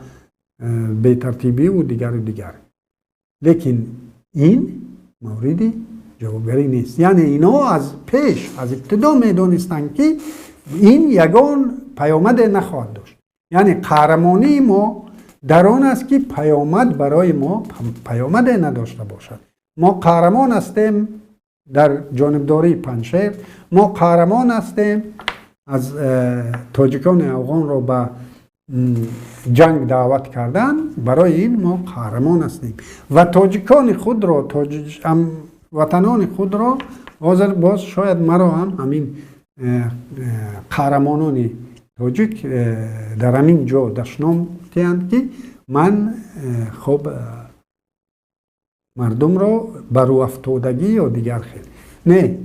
بی‌ترتیبی و دیگر. لیکن این موردی جوابگری نیست. یعنی اینا از ابتدا میدونستند که این یگان پیامد نخواهد داشت. یعنی قهرمانی ما در آن است که پیامد برای ما پیامد نداشته باشد. ما قهرمان هستیم در جانبداری پنجشیر، ما قهرمان هستیم از تاجیکان افغان را به جنگ دعوت کردن، برای این ما قهرمان هستیم و تاجیکان خود را وطنان خود را باز شاید مرا هم همین قهرمانان تاجیک در همین جا دشنام تیند که من خب مردم را برو افتادگی یا دیگر خیلی نه،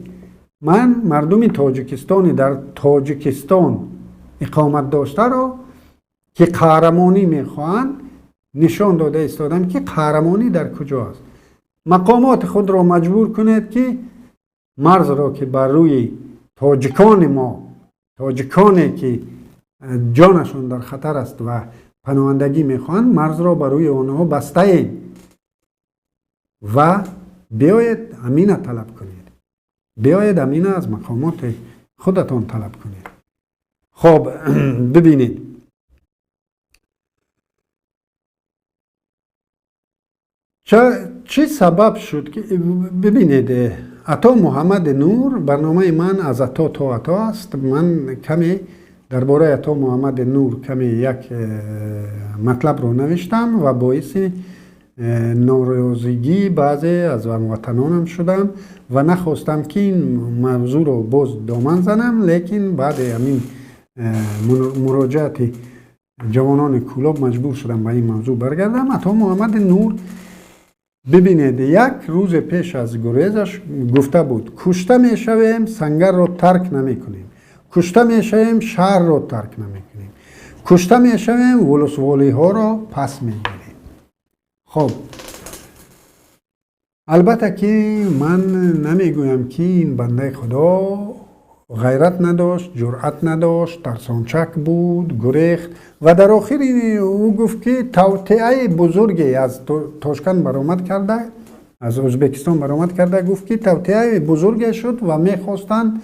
من مردم تاجیکستانی در تاجیکستان اقامت داشته را که قهرمانی میخواهند نشان داده استادم که قهرمانی در کجا است. مقامات خود را مجبور کنید که مرز را که بر روی تاجیکان ما، تاجیکانی که جانشون در خطر است و پناهندگی میخواهند، مرز را بر روی آنها بسته اید و بیایید امین طلب کنید، بیایید امین از مقامات خودتان طلب کنید. خب ببینید چه سبب شد که ببینید عطا محمد نور، برنامه من از عطا تا عطا است. من کمی درباره عطا محمد نور کمی یک مطلب رو نوشتم و باعث ناراضگی بعضی از هموطنانم شدم و نخواستم که این موضوع رو باز دامن زنم، لیکن بعد همین مراجعت جوانان کولاب مجبور شدن به این موضوع برگردن. عطا محمد نور ببینید یک روز پیش از گریزش گفته بود کشته میشویم سنگر را ترک نمی کنیم، کشته میشویم شهر را ترک نمی کنیم، کشته میشویم ولسوالی ها را پس میگیریم. خب البته که من نمیگویم که این بنده خدا غیرت نداشت، جرأت نداشت، ترسانچک بود، گریخت و در آخر او گفت که توطئه بزرگی از تاشکند برآمد کرده، از ازبکستان برآمد کرده، گفت که توطئه بزرگی شد و میخواستند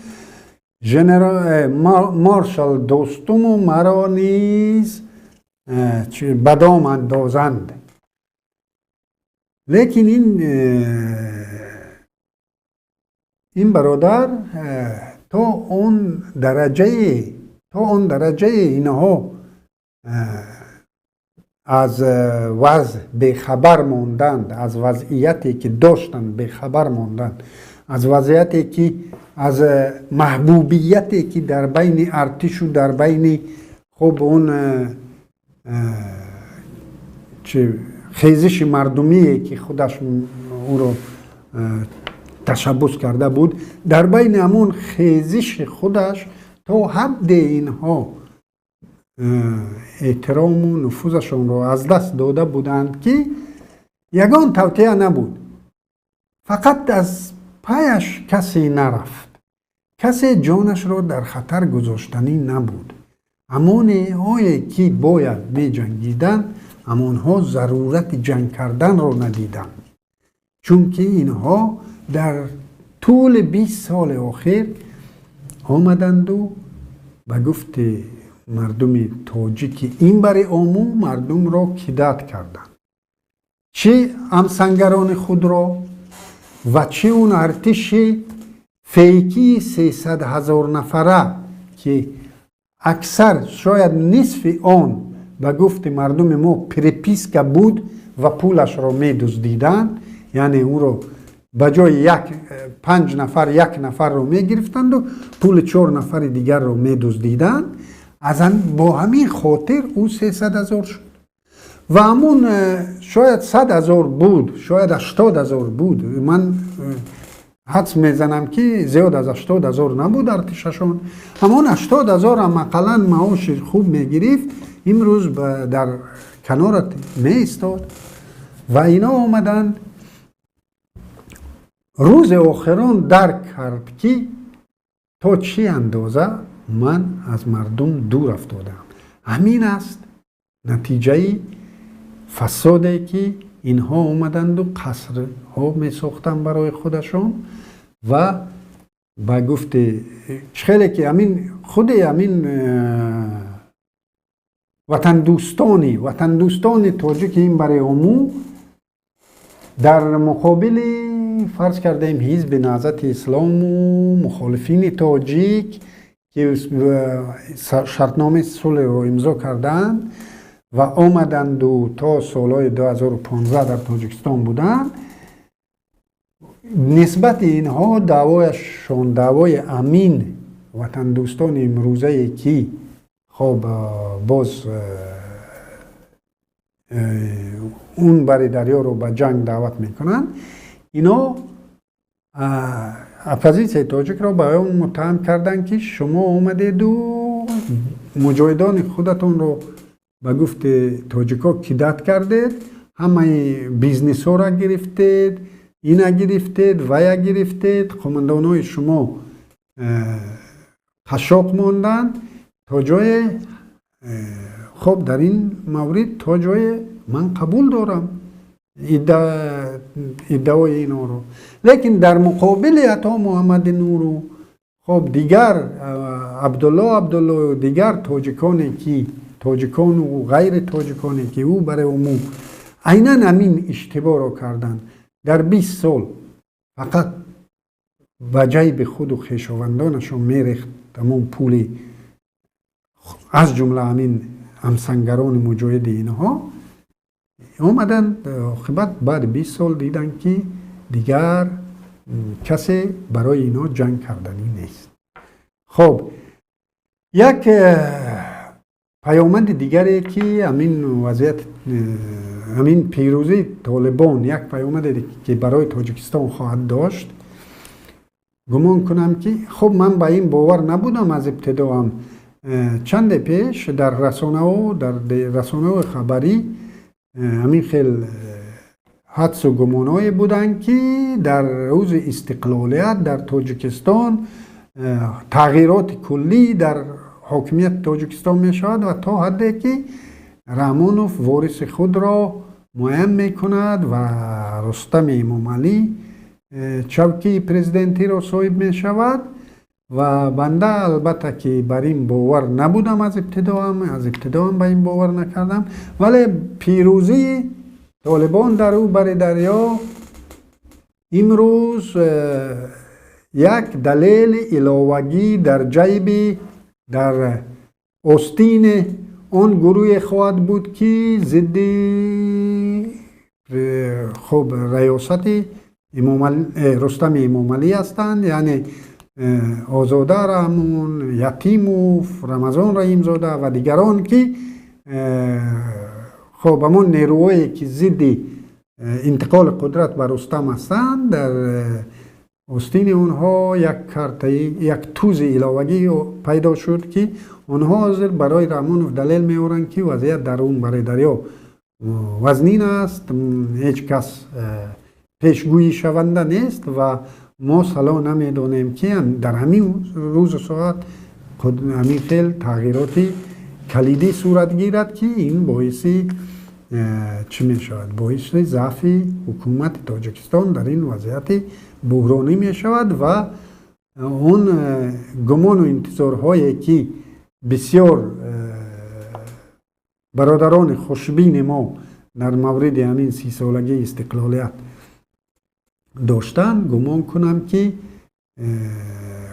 مارشال دوستم و مرا نیز بدام اندازند. لیکن این برادر تا اون درجه اینها از وضع بخبر ماندند، از وضعیتی که داشتند بخبر ماندند، از وضعیتی که از محبوبیتی که در بین ارتش و در بین خب اون خیزش مردمی که خودش او رو تشبث کرده بود، در بین همون خیزش خودش تا حد اینها احترام و نفوذشون رو از دست داده بودند که یگان توطئه نبود، فقط از پایش کسی نرفت، کسی جانش رو در خطر گذاشتنی نبود. همونهایی که باید می جنگیدن همونها ضرورت جنگ کردن رو ندیدن، چون که اینها در طول 20 سال آخر آمدند و به گفت مردم تاجیک این برای عموم مردم را کدات کردند، چه همسنگران خود را و چه اون ارتش فیکی 300,000 نفره که اکثر شاید نصف آن به گفت مردم ما پریپیسکا بود و پولش را می دزدیدند، یعنی او رو به جای 5 نفر 1 نفر رو می گرفتند و پول 4 نفر دیگر رو می دزدیدند. با همین خاطر او 300,000 شد و همون شاید 100,000 بود، شاید 80,000 بود. من حدس میزنم که زیاد از 80,000 نبود ارتششون. همون 80,000 هم اقلا معاش خوب میگرفت، امروز در کنارت می استاد و اینا آمدن. روز آخران درک کرد که تا چی اندازه من از مردم دور افتادم. همین است نتیجه فسادی که اینها آمدند و قصر ها می ساختن برای خودشون و با گفت خیلی که خود وطن دوستان تاجیک این برای عموم در مقابل فرض کردیم حزب نهضت اسلام و مخالفین تاجیک که شرطنامه صلح رو امضا کردند و آمدند و تا سالهای 2015 در تاجیکستان بودند، نسبت اینها دعوایشون دعوای امین وطن دوستان امروزه که خب باز اون برای دریا رو به جنگ دعوت میکنن، اینا اپوزیسیون تاجیک را به اون متهم کردن که شما آمدید و مجاهدان خودتون رو به گفت تاجیکا کدات کردید، همه بیزنس ها را گرفتید، اینا گرفتید و یا گرفتید، قماندان های شما قشاق ماندن تا جای خب در این مورد تا جای من قبول دارم ادعای اینا رو. لیکن در مقابل عطا محمد نور خب دیگر عبدالله دیگر تاجیکان و غیر تاجیکانی که او برای عموم عیناً همین اشتباه را کردن. در 20 سال فقط به جیب خود و خویشاوندانشون میریخت تمام پول از جمله همین همسنگران مجاهد اینها. آمدن عاقبت بعد 20 سال دیدن که دیگر کسی برای اینا جنگ کردنی نیست. خب یک پیامد دیگری که همین وضعیت همین پیروزی طالبان یک پیامد که برای تاجیکستان خواهد داشت، گمان کنم که خب من به این باور نبودم از ابتدا هم. چند پیش در رسانه خبری همین خیلی حدس و گمانایی بودن که در روز استقلالیت در تاجیکستان تغییرات کلی در حاکمیت تاجیکستان می شود و تا حدی که رحمانوف وارث خود را معین می کند و رستم امامعلی چوکی پرزیدنتی را صاحب می شود. و بنده البته که بر این باور نبودم از ابتدا هم به این باور نکردم، ولی پیروزی طالبان در او بر دریا امروز یک دلیل علاوگی در جیب در آستین آن گروه خواهد بود که ضد خب ریاست رستم امامعلی هستند، یعنی آزاده رحمون، یتیموف، رمضان رحیمزاده و دیگران که خب همون نیروهایی که ضد انتقال قدرت بر رستم هستند، در آستین اونها یک توز علاوگی پیدا شد که اونها حاضر برای رحمانوف دلیل میارن که وضعیت در اون بر دریا وزنین است، هیچ کس پیشگویی شونده نیست و ما صلاح نمیدونیم که در همین روز و ساعت همین خیلی تغییراتی کلیدی صورت گیرد که این باعثی چی می شود؟ باعث ضعف حکومت تاجیکستان در این وضعیت بحرانی می شود و اون گمان و انتظارهایی که بسیار برادران خوشبین ما در مورد همین 30 سالگی استقلالیت داشتن، گمان کنم که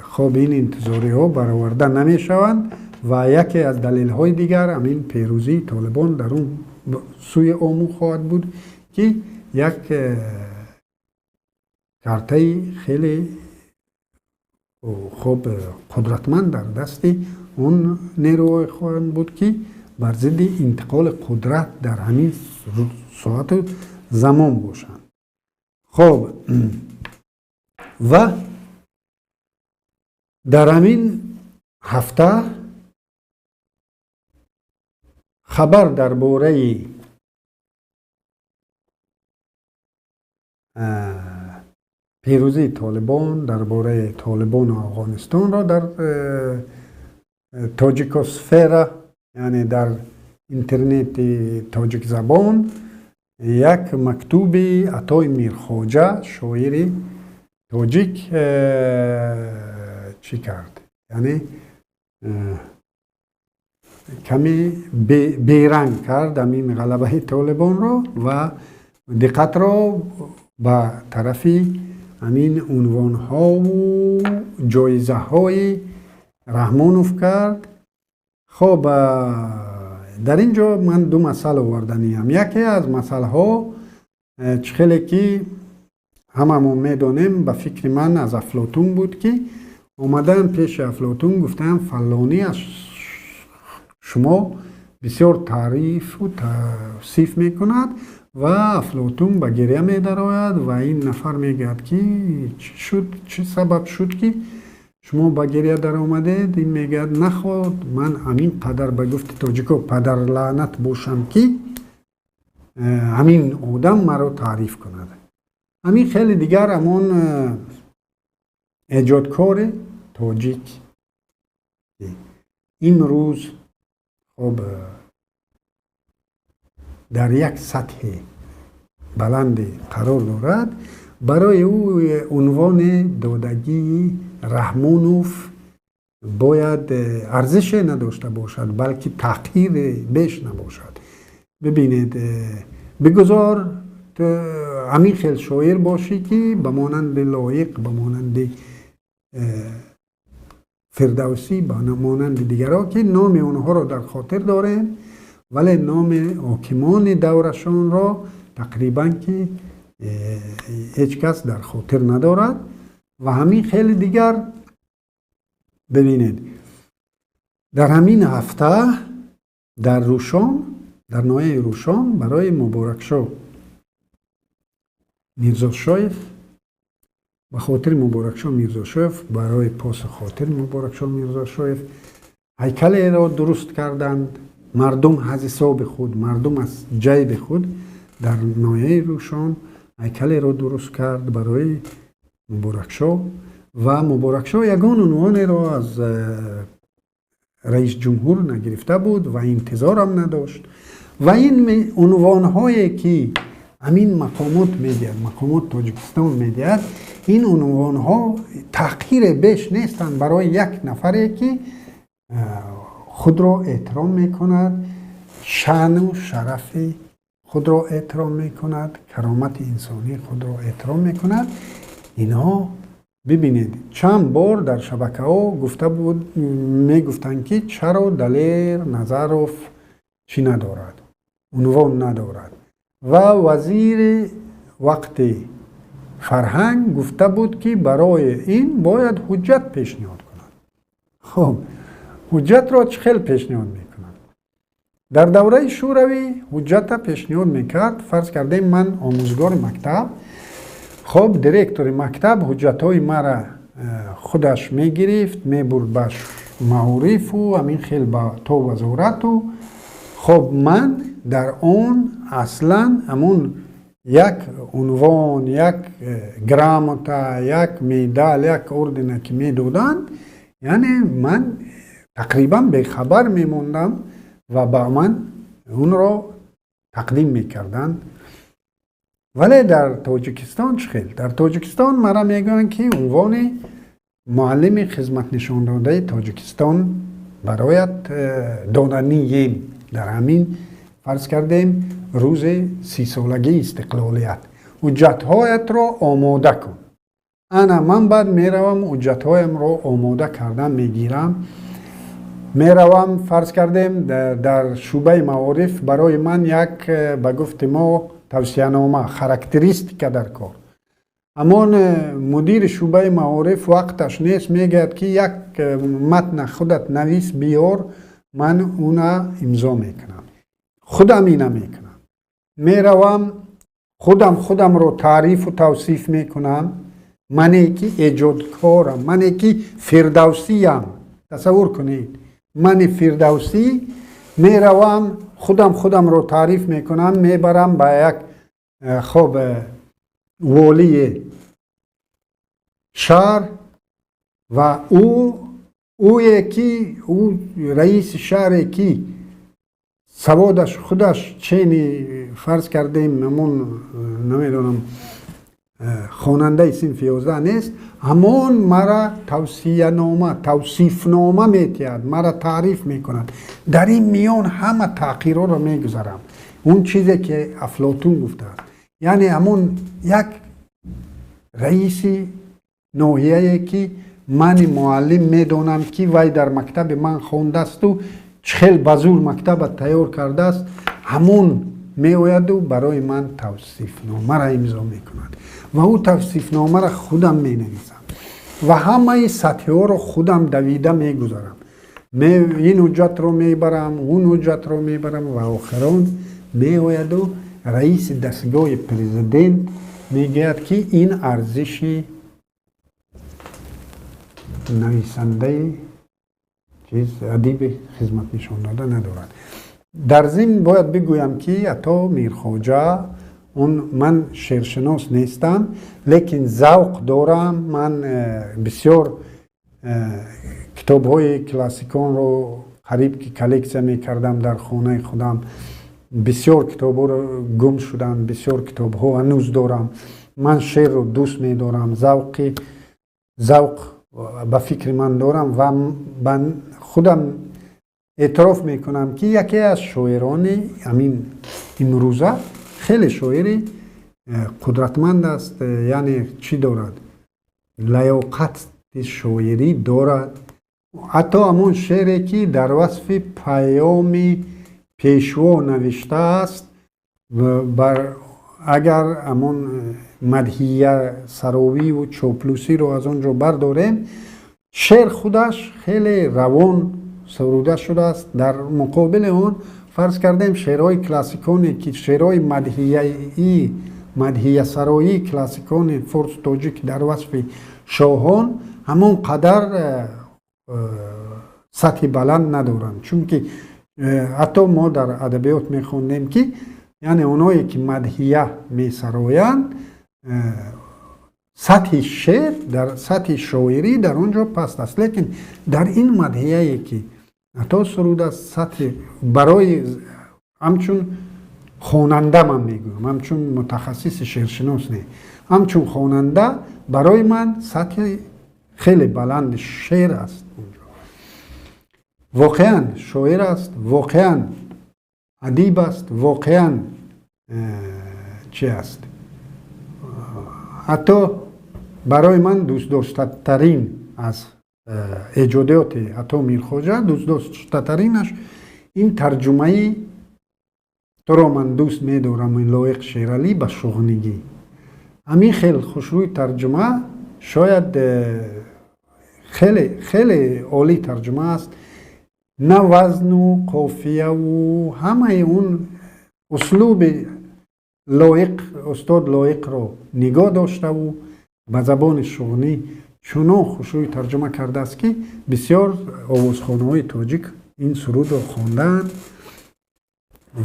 خب این انتظاری ها برآورده نمی شوند و یکی از دلیل های دیگر همین پیروزی طالبان در اون سوی آمو خواهد بود که یک کارته خیلی خوب قدرتمند در دست اون نیروهای خواهند بود که بر ضد انتقال قدرت در همین ساعت زمان باشند. خب و در همین هفته خبر درباره پیروزی طالبان، درباره طالبان و افغانستان را در تاجیکوسفر، یعنی در اینترنت تاجیک زبان، یک مکتوب عطای میرخواجه شاعر تاجیک چی کرد؟ یعنی کمی بیرنگ کرد همین غلبه طالبان را و دقت را به طرف همین عنوان ها و جایزه های رحمانوف کرد. خب در اینجا من دو مسئله آوردنیم. یکی از مسئله ها خیلی که هممون میدونیم به فکر من از افلاطون بود که اومدن پیش افلاطون گفتن فلانی از شما بسیار تعریف و توصیف میکند و افلاطون به گریه میدراید و این نفر میگه که چه سبب شد که شما با گریه در آمدید؟ این میگه نخواد من همین قدر به گفت تاجیکو پدر لعنت باشم که همین آدم مرا تعریف کند. همین خیلی دیگر همون ایجادکار تاجیک امروز خب در یک سطح بلند قرار دارد. برای او عنوان دادگی رحمانوف باید ارزش نداشته باشد بلکه تحقیر بیش نباشد. ببینید بگذار همین خیلی شاعر باشی که به مانند لایق، به مانند فردوسی، به مانند دیگرها که نام اونها را در خاطر داریم ولی نام حاکمان دورشان را تقریبا که هیچ کس در خاطر ندارد و همین خیلی دیگر. ببینید در همین هفته در روشان، در ناحیه روشان برای مبارکشاه میرزا شایف، به خاطر مبارکشاه میرزا شایف، برای پاس خاطر مبارکشاه میرزا شایف هیکل را درست کردند. مردم از حساب خود، مردم از جیب خود در ناحیه روشان هیکل را درست کرد برای مبارکشاه و مبارکشاه یگان عنوان را از رئیس جمهور نگرفته بود و انتظار هم نداشت و این عنوان هایی که همین مقامات میدهد، مقامات تاجیکستان میدهد، این عنوان ها تحقیر بیش نیستند برای یک نفری که خود را احترام میکند، شأن و شرف خود را احترام میکند، کرامت انسانی خود را احترام میکند. اینها ببینید چند بار در شبکه ها گفته بود، میگفتند که چرا دلیر نظروف چی ندارد، عنوان ندارد و وزیر وقت فرهنگ گفته بود که برای این باید حجت پیشنهاد کند. خب حجت را چه خیلی پیشنهاد میکنند؟ در دوره شوروی حجت پیشنهاد میکرد. فرض کردیم من آموزگار مکتب، خب دیرکتور مکتب حجتهای مرا خودش میگرفت، میبرد به معارف و همین خیلی با تو وزارت و خب من در اون اصلا همون یک عنوان، یک گرامتا، یک میدال، یک اردن که میدادن، یعنی من تقریبا بیخبر میموندم و با من اون را تقدیم میکردن. ولی در تاجیکستان چه خیلی؟ در تاجیکستان مرا میگن که عنوان معلم خدمت نشان داده تاجیکستان برایت دادنی در همین فرض کردیم روز 30 سالگی استقلالیت حجتهایت را آماده کن. من بعد میروم حجتهایم را آماده کردم میگیرم، میروم فرض کردیم در شعبه معارف برای من یک به گفت ما توصیه نامه خاراکتریستیک در کار. اما مدیر شعبه معارف وقتش نیست، میگه که یک متن خودت نویس بیار، من اونا امضا میکنم. خودم اینا میکنم، میروم خودم رو تعریف و توصیف میکنم. منی که ایجادکارم، منی که فردوسی ام. تصور کنید من فردوسی میروم خودم رو تعریف میکنم، میبرم به یک خب والی شهر و او رئیس شهر کی سوادش خودش چینی فرض کردیم همون نمیدونم خواننده صنف 11 نیست، همون مرا توصیه نامه توصیف نامه میتید، مرا تعریف میکند. در این میان همه تحقیرها رو میگذارم. اون چیزی که افلاطون گفته است، یعنی همون یک رئیس ناحیه‌ای که من معلم میدونم که وای در مکتب من خونده است و چخیل بزور مکتب تیار کرده است، همون میآید و برای من توصیف نامه را امضا میکند و او توصیف نامه را خودم می نویسم و همه سطح ها رو خودم دویده میگذارم. این حجت رو میبرم، اون حجت رو میبرم و آخران میآید و رئیس دستگاه پرزیدنت میگوید که این ارزش نویسنده چیز ادیب خدمت نشان داده ندارد. در ضمن باید بگویم که عطا میرخواجه، من شعرشناس نیستم لیکن ذوق دارم. من بسیار کتاب های کلاسیکان رو قریب که کلکسیون میکردم در خانه خودم. بسیار کتاب ها رو گم شدن، بسیار کتاب ها هنوز دارم. من شعر رو دوست میدارم، ذوق به فکر من دارم و من خودم اعتراف میکنم که یکی از شاعران همین امروزه خیلی شاعری قدرتمند است. یعنی چی دارد؟ لیاقت شاعری دارد. حتی همون شعری که در وصف پیام پیشوا نوشته است و اگر همون مدحیه سراوی و چاپلوسی رو از اونجا برداریم، شعر خودش خیلی روان سروده شده است. در مقابل اون فرض کردیم شعرهای کلاسیکونی که شعرهای مدحیه سرایی کلاسیکون فارس تاجیک در وصف شاهان همون قدر سطح بلند ندارند، چون که حتی ما در ادبیات میخوندیم که یعنی اونایی که مدحیه میسرایند سطح شعر در سطح شاعری در اونجا پست است، لیکن در این مدحیه‌ای که حتی سرود است سطح برای همچون خواننده من میگویم، همچون متخصص شعرشناس نه، همچون خواننده برای من سطح خیلی بلند شعر است اونجا. واقعا شاعر است، واقعا ادیب است، واقعا چی است؟ حتی برای من دوست داشتنی از ایجادات عطا میرخواجه دوست داشتنیش این ترجمه تو را من دوست می‌دارم این لایق شیرالی به شغنگی. همین خیلی خوشروی ترجمه، شاید خیلی عالی ترجمه است. نه وزن و قافیه و همه اون اسلوب لایق استاد لایق را نگاه داشته و به زبان شغنی چنان خوشروی ترجمه کرده است که بسیار آوازخوان‌های تاجیک این سرود را خواندند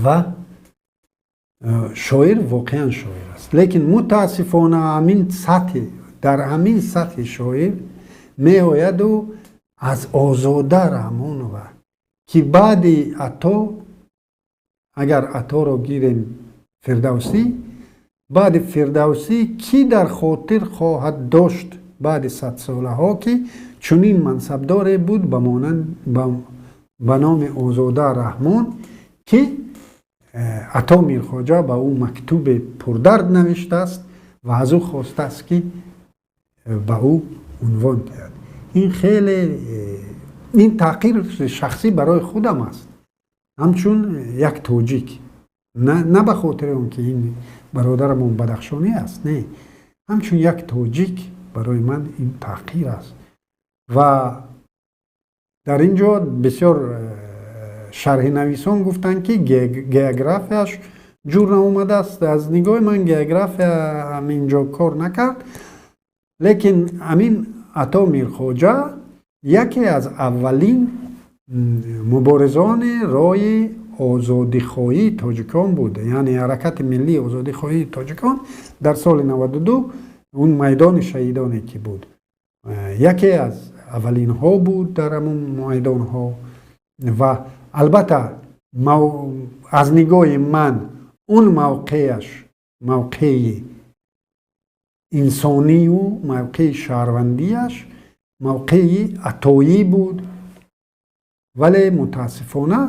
و شاعر واقعا شاعر است. لیکن متاسفانه همین سطح در همین سطح شاعر می آید و از آزاده رحمان و که بعد عطا اگر عطا را گیریم فردوسی، بعد فردوسی کی در خاطر خواهد داشت بعد 100 ساله ها که چنین منصبدار بود به نام آزاده رحمان که عطا میرخواجه به او مکتوب پردرد نوشته است و از او خواسته است که به او عنوان کرد. این خیلی این تحقیر شخصی برای خودم است، همچون یک تاجیک، نه به خاطر اون که این برادرمون بدخشانی است، نه، همچون یک تاجیک برای من این تحقیر است. و در اینجا بسیار شرح نویسان گفتن که گیوگرافیش جور نمومده است. از نگاه من گیوگرافی همینجا کار نکرد، لیکن همین عطا میرخواجه یکی از اولین مبارزان رای آزادیخواهی تاجیکان بود، یعنی حرکت ملی آزادیخواهی تاجیکان در سال 92 اون میدان شهیدانی که بود یکی از اولین ها بود در همون میدان ها. و البته از نگاه من اون موقعش موقع انسانی و موقع شهروندیش موقع عطایی بود، ولی متاسفانه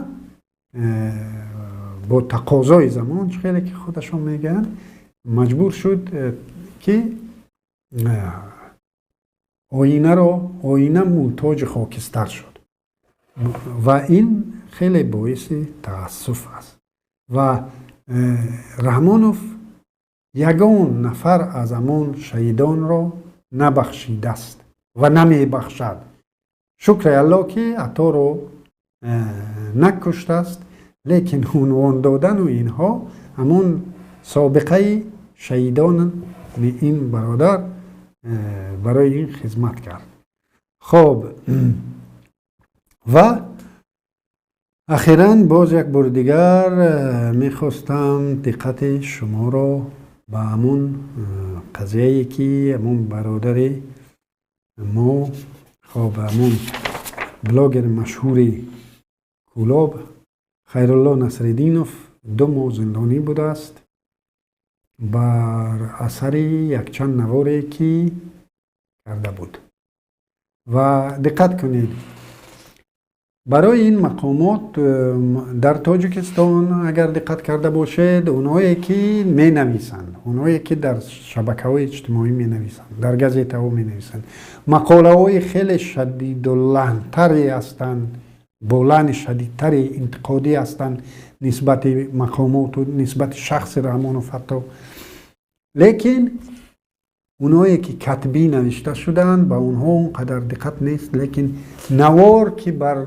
با تقاضای زمان خیلی که خودشون میگن مجبور شد که آینه محتاج خاکستر شد و این خیلی باعث تأسف است. و رحمانوف یگان نفر از همان شهیدان را نبخشیده است و نمی بخشد. شکر الله که عطا را نکشته است، لیکن عنوان دادن و اینها همون سابقه شهیدان این برادر برای این خدمت کرد. خب و اخیراً باز یک بار دیگر میخواستم دقت شما را به همون قضیه‌ای که همون برادر ما خب همون بلاگر مشهور کولاب خیرالله نصرالدینوف 2 ماه زندانی بوده است بر اثر یک چند نواری که کرده بود. و دقت کنید برای این مقامات در تاجیکستان اگر دقت کرده باشید اونایی که می نویسند، اونایی که در شبکه‌های اجتماعی می نویسند، در گازیته ها می نویسند، مقاله های خیلی شدید و لحن‌تری هستند، با لحن شدیدتری انتقادی هستند نسبت مقامات و نسبت شخص رحمانوف حتی. لیکن اونایی که کتبی نوشته شدن با اونها اونقدر دقت نیست، لیکن نوار که بر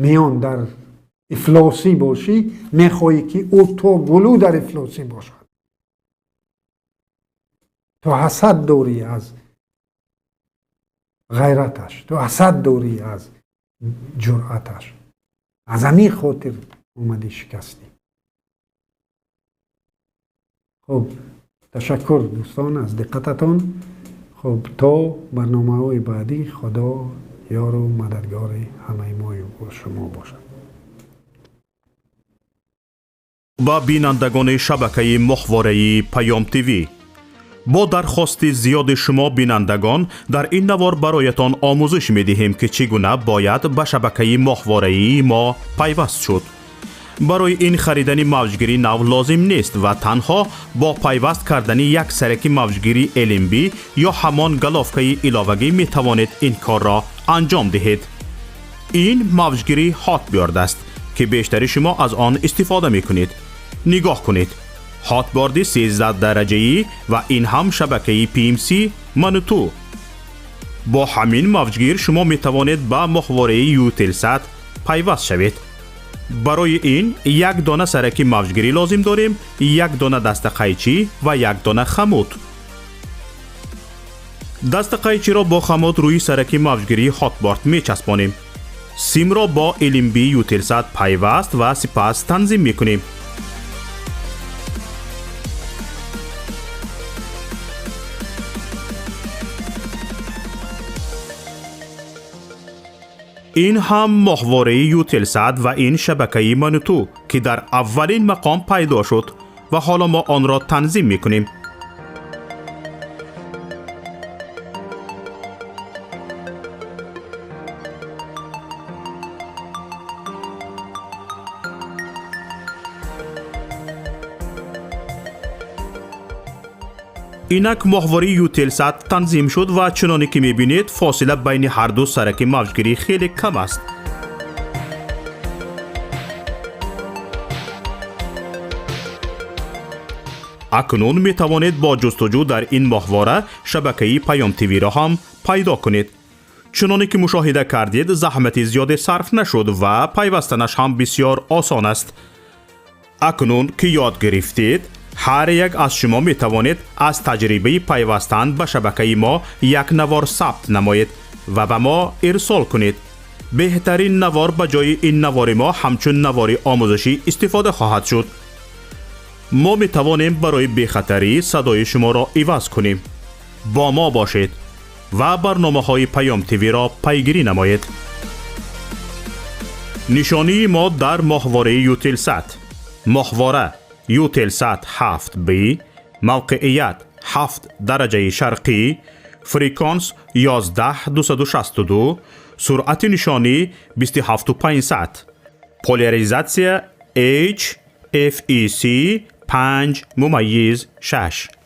میان در افلاسی باشی، میخوایی که او تو گلو در افلاسی باشد. تو حسد داری از غیرتش، تو حسد داری از جرأتش، از همین خاطر اومدی شکستی. خب تشکر دوستان از دقتتان. خب تا برنامه‌های بعدی، خدا یار و مددگار همه ما و شما باشد. با بینندگان شبکه ماهواره پیام تیوی، با درخواست زیاد شما بینندگان در این نوار برایتان آموزش می دهیم که چگونه باید به شبکه ماهواره ما پیوست شد. برای این خریدن موجگیری نو لازم نیست و تنها با پیوست کردن یک سرک موجگیری LMB یا همان گلافکه علاوگی می توانید این کار را انجام دهید. این موجگیری هاتبیارد است که بیشتر شما از آن استفاده می کنید. نگاه کنید، هاتبیارد 13 درجه‌ای و این هم شبکه PMC منوتو. با همین موجگیر شما می توانید به ماهواره یوتلسات پیوست شوید. برای این یک دانه سرک موجگیری لازم داریم، یک دانه دست قیچی و یک دانه خمود. دست قیچی را با خمود روی سرک موجگیری هاتبیارد می چسبانیم. سیم را با LMB یوتلسات پیوست و سپس تنظیم می کنیم. این هم ماهواره یوتلسات و این شبکه منوتو که در اولین مقام پیدا شد و حالا ما آن را تنظیم می کنیم. اینک ماهواره یوتلسات تنظیم شد و چنانی که میبینید فاصله بین هر دو سرک موجگیری خیلی کم است. اکنون می توانید با جستجو در این ماهواره شبکه پیام تیوی را هم پیدا کنید. چنانی که مشاهده کردید زحمت زیاد صرف نشد و پیوستنش هم بسیار آسان است. اکنون که یاد گرفتید، هر یک از شما می توانید از تجربه پیوستن به شبکه ما یک نوار ثبت نمایید و به ما ارسال کنید. بهترین نوار به جای این نوار ما همچون نوار آموزشی استفاده خواهد شد. ما می توانیم برای بی‌خطری صدای شما را عوض کنیم. با ما باشید و برنامه های پیام تیوی را پیگیری نمایید. نشانی ما در ماهواره یوتلسات: ماهواره یوتلسات 7B، موقعیت 7 درجه شرقی، فرکانس 11262، سرعت نشانی 27500، پولاریزاسیا HFEC 5:6.